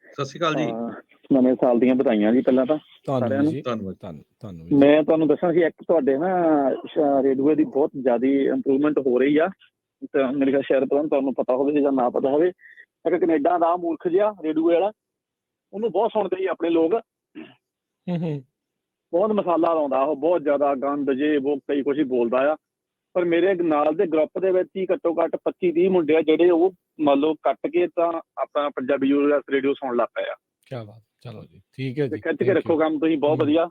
ਸਤਿ ਸ਼੍ਰੀ ਅਕਾਲ ਜੀ। ਨਵੇਂ ਸਾਲ ਦੀਆਂ ਵਧਾਈਆਂ ਜੀ ਪਹਿਲਾਂ ਤਾਂ ਸਾਰਿਆਂ ਨੂੰ। ਧੰਨਵਾਦ। ਮੈਂ ਤੁਹਾਨੂੰ ਦੱਸਣਾ ਸੀ, ਇੱਕ ਤੁਹਾਡੇ ਨਾ ਰੇਡੀਓ ਦੀ ਬਹੁਤ ਜ਼ਿਆਦਾ ਇੰਪਰੂਵਮੈਂਟ ਹੋ ਰਹੀ ਆ। ਤੇ ਮੇਰੇ ਖਿਆਲ ਸ਼ਾਇਦ ਤੁਹਾਨੂੰ ਪਤਾ ਹੋਵੇ ਜਾਂ ਨਾ ਪਤਾ ਹੋਵੇ, ਇੱਕ ਕੈਨੇਡਾ ਦਾ ਮੂਰਖ ਜਿਹਾ ਰੇਡੀਓ ਵਾਲਾ, ਉਹਨੂੰ ਬਹੁਤ ਸੁਣਦੇ ਸੀ ਆਪਣੇ ਲੋਕ। ਬਹੁਤ ਮਸਾਲਾ ਲਾਉਂਦਾ ਉਹ, ਬਹੁਤ ਜ਼ਿਆਦਾ ਗੰਦ ਜੇ ਉਹ ਕਈ ਕੁਛ ਹੀ ਬੋਲਦਾ ਆ। ਪਰ ਮੇਰੇ ਨਾਲ ਦੇ ਗਰੁੱਪ ਦੇ ਵਿੱਚ ਹੀ ਘੱਟੋ ਘੱਟ 25-30 ਮੁੰਡੇ ਆ ਜਿਹੜੇ ਉਹ ਮੰਨ ਲਓ ਕੱਟ ਕੇ ਤਾਂ ਆਪਣਾ ਪੰਜਾਬੀ ਰੇਡੀਓ ਸੁਣਨ ਲੱਗ ਪਏ ਆ। ਕਿਆ ਬਾਤ। ਚਲੋ ਜੀ, ਠੀਕ ਹੈ ਜੀ, ਖਿੱਚ ਕੇ ਰੱਖੋ ਕੰਮ ਤੁਸੀਂ, ਬਹੁਤ ਵਧੀਆ।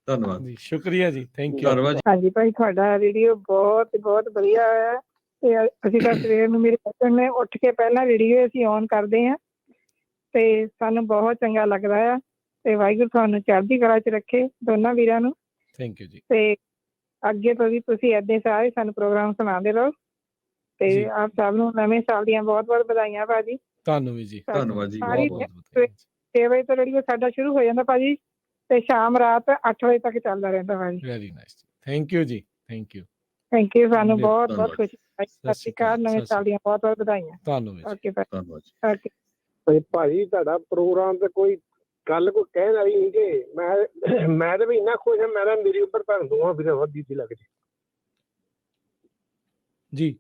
ਧੰਨਵਾਦ ਜੀ, ਸ਼ੁਕਰੀਆ ਜੀ, ਥੈਂਕ ਯੂ। ਧੰਨਵਾਦ ਜੀ। ਹਾਂਜੀ ਭਾਈ, ਤੁਹਾਡਾ ਰੇਡੀਓ ਬਹੁਤ ਬਹੁਤ ਵਧੀਆ ਹੋਇਆ ਤੇ ਅਸੀਂ ਤਾਂ ਸਵੇਰ ਨੂੰ ਮੇਰੇ ਹਸਬੈਂਡ ਨੇ ਉੱਠ ਕੇ ਪਹਿਲਾਂ ਰੇਡੀਓ ਅਸੀਂ ਔਨ ਕਰਦੇ ਹਾਂ ਤੇ ਸਾਨੂੰ ਬਹੁਤ ਚੰਗਾ ਲੱਗਦਾ ਆ ਤੇ ਵਾਹਿਗੁਰੂ ਤੁਹਾਨੂੰ ਚੜ੍ਹਦੀ ਕਲਾ 'ਚ ਰੱਖੇ ਦੋਨਾਂ ਵੀਰਾਂ ਨੂੰ। ਥੈਂਕ ਯੂ ਜੀ। ਤੇ ਅੱਗੇ ਤੋਂ ਵੀ ਤੁਸੀਂ ਏਦਾਂ ਸਾਰੇ ਸਾਨੂੰ ਪ੍ਰੋਗਰਾਮ ਸੁਣਾਉਂਦੇ ਰਹੋ ਤੇ ਆਪ ਸਭ ਨੂੰ ਨਵੇਂ ਸਾਲ ਦੀਆਂ ਬਹੁਤ ਬਹੁਤ ਵਧਾਈਆਂ ਭਾਜੀ। ਤੁਹਾਨੂੰ ਵੀ ਜੀ, ਧੰਨਵਾਦ ਜੀ, ਸਾਰੀ ਬਹੁਤ ਬਹੁਤ 6 ਵਜੇ ਤੋਂ ਰੇਡੀਓ ਸਾਡਾ ਸ਼ੁਰੂ ਹੋ ਜਾਂਦਾ ਭਾਜੀ ਤੇ ਸ਼ਾਮ ਰਾਤ 8 ਵਜੇ ਤੱਕ ਚੱਲਦਾ ਰਹਿੰਦਾ ਭਾਜੀ। ਵੈਰੀ ਨਾਈਸ, ਥੈਂਕ ਯੂ ਜੀ, ਥੈਂਕ ਯੂ। ਥੈਂਕ ਯੂ, ਸਾਨੂੰ ਬਹੁਤ ਬਹੁਤ ਧੰਨਵਾਦ। ਖੁਸ਼ੀ। ਸਤਿ ਸ਼੍ਰੀ ਅਕਾਲ, ਨਵੇਂ ਸਾਲ ਦੀਆਂ ਬਹੁਤ ਬਹੁਤ ਵਧਾਈਆਂ। ਤੁਹਾਨੂੰ ਵੀ ਓਕੇ ਭਾਈ, ਧੰਨਵਾਦ ਜੀ। ਓਕੇ। ਭਾਜੀ ਤੁਹਾਡਾ ਪ੍ਰੋਗਰਾਮ ਤੇ ਕੋਈ ਗੱਲ ਕੋਈ ਕਹਿਣ ਵਾਲੀ ਨਹੀਂ ਕਿ ਮੈਂ ਤਾਂ ਵੀ ਇੰਨਾ ਖੁਸ਼ ਹਾਂ, ਮੈਂ ਤਾਂ ਮੇਰੀ ਉੱਪਰ ਤੁਹਾਨੂੰ ਦੋਵਾਂ ਵੀਰਾਂ ਵੱਧੀ ਸੀ ਲੱਗਦੀ ਜੀ।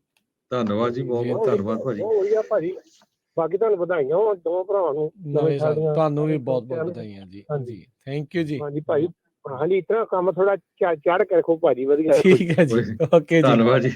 ਧੰਨਵਾਦ ਜੀ, ਬਹੁਤ ਬਹੁਤ ਧੰਨਵਾਦ ਭਾਜੀ। ਬਹੁਤ ਵਧੀਆ ਭਾਜੀ, ਬਾਕੀ ਤੁਹਾਨੂੰ ਵਧਾਈਆਂ ਹੋਣ ਦੋਵਾਂ ਭਰਾਵਾਂ ਨੂੰ ਨਵੇਂ ਸਾਲ ਤੁਹਾਨੂੰ ਵੀ ਬਹੁਤ ਬਹੁਤ ਵਧਾਈਆਂ ਜੀ। ਜੀ, ਥੈਂਕ ਯੂ ਜੀ। ਹਾਂਜੀ ਭਾਜੀ, ਹਾਂਜੀ ਇਤਨਾ ਕੰਮ ਥੋੜਾ ਚੜ ਕੇ ਰੱਖੋ ਭਾਜੀ, ਵਧੀਆ। ਠੀਕ ਹੈ ਜੀ, ਓਕੇ ਜੀ, ਧੰਨਵਾਦ ਜੀ।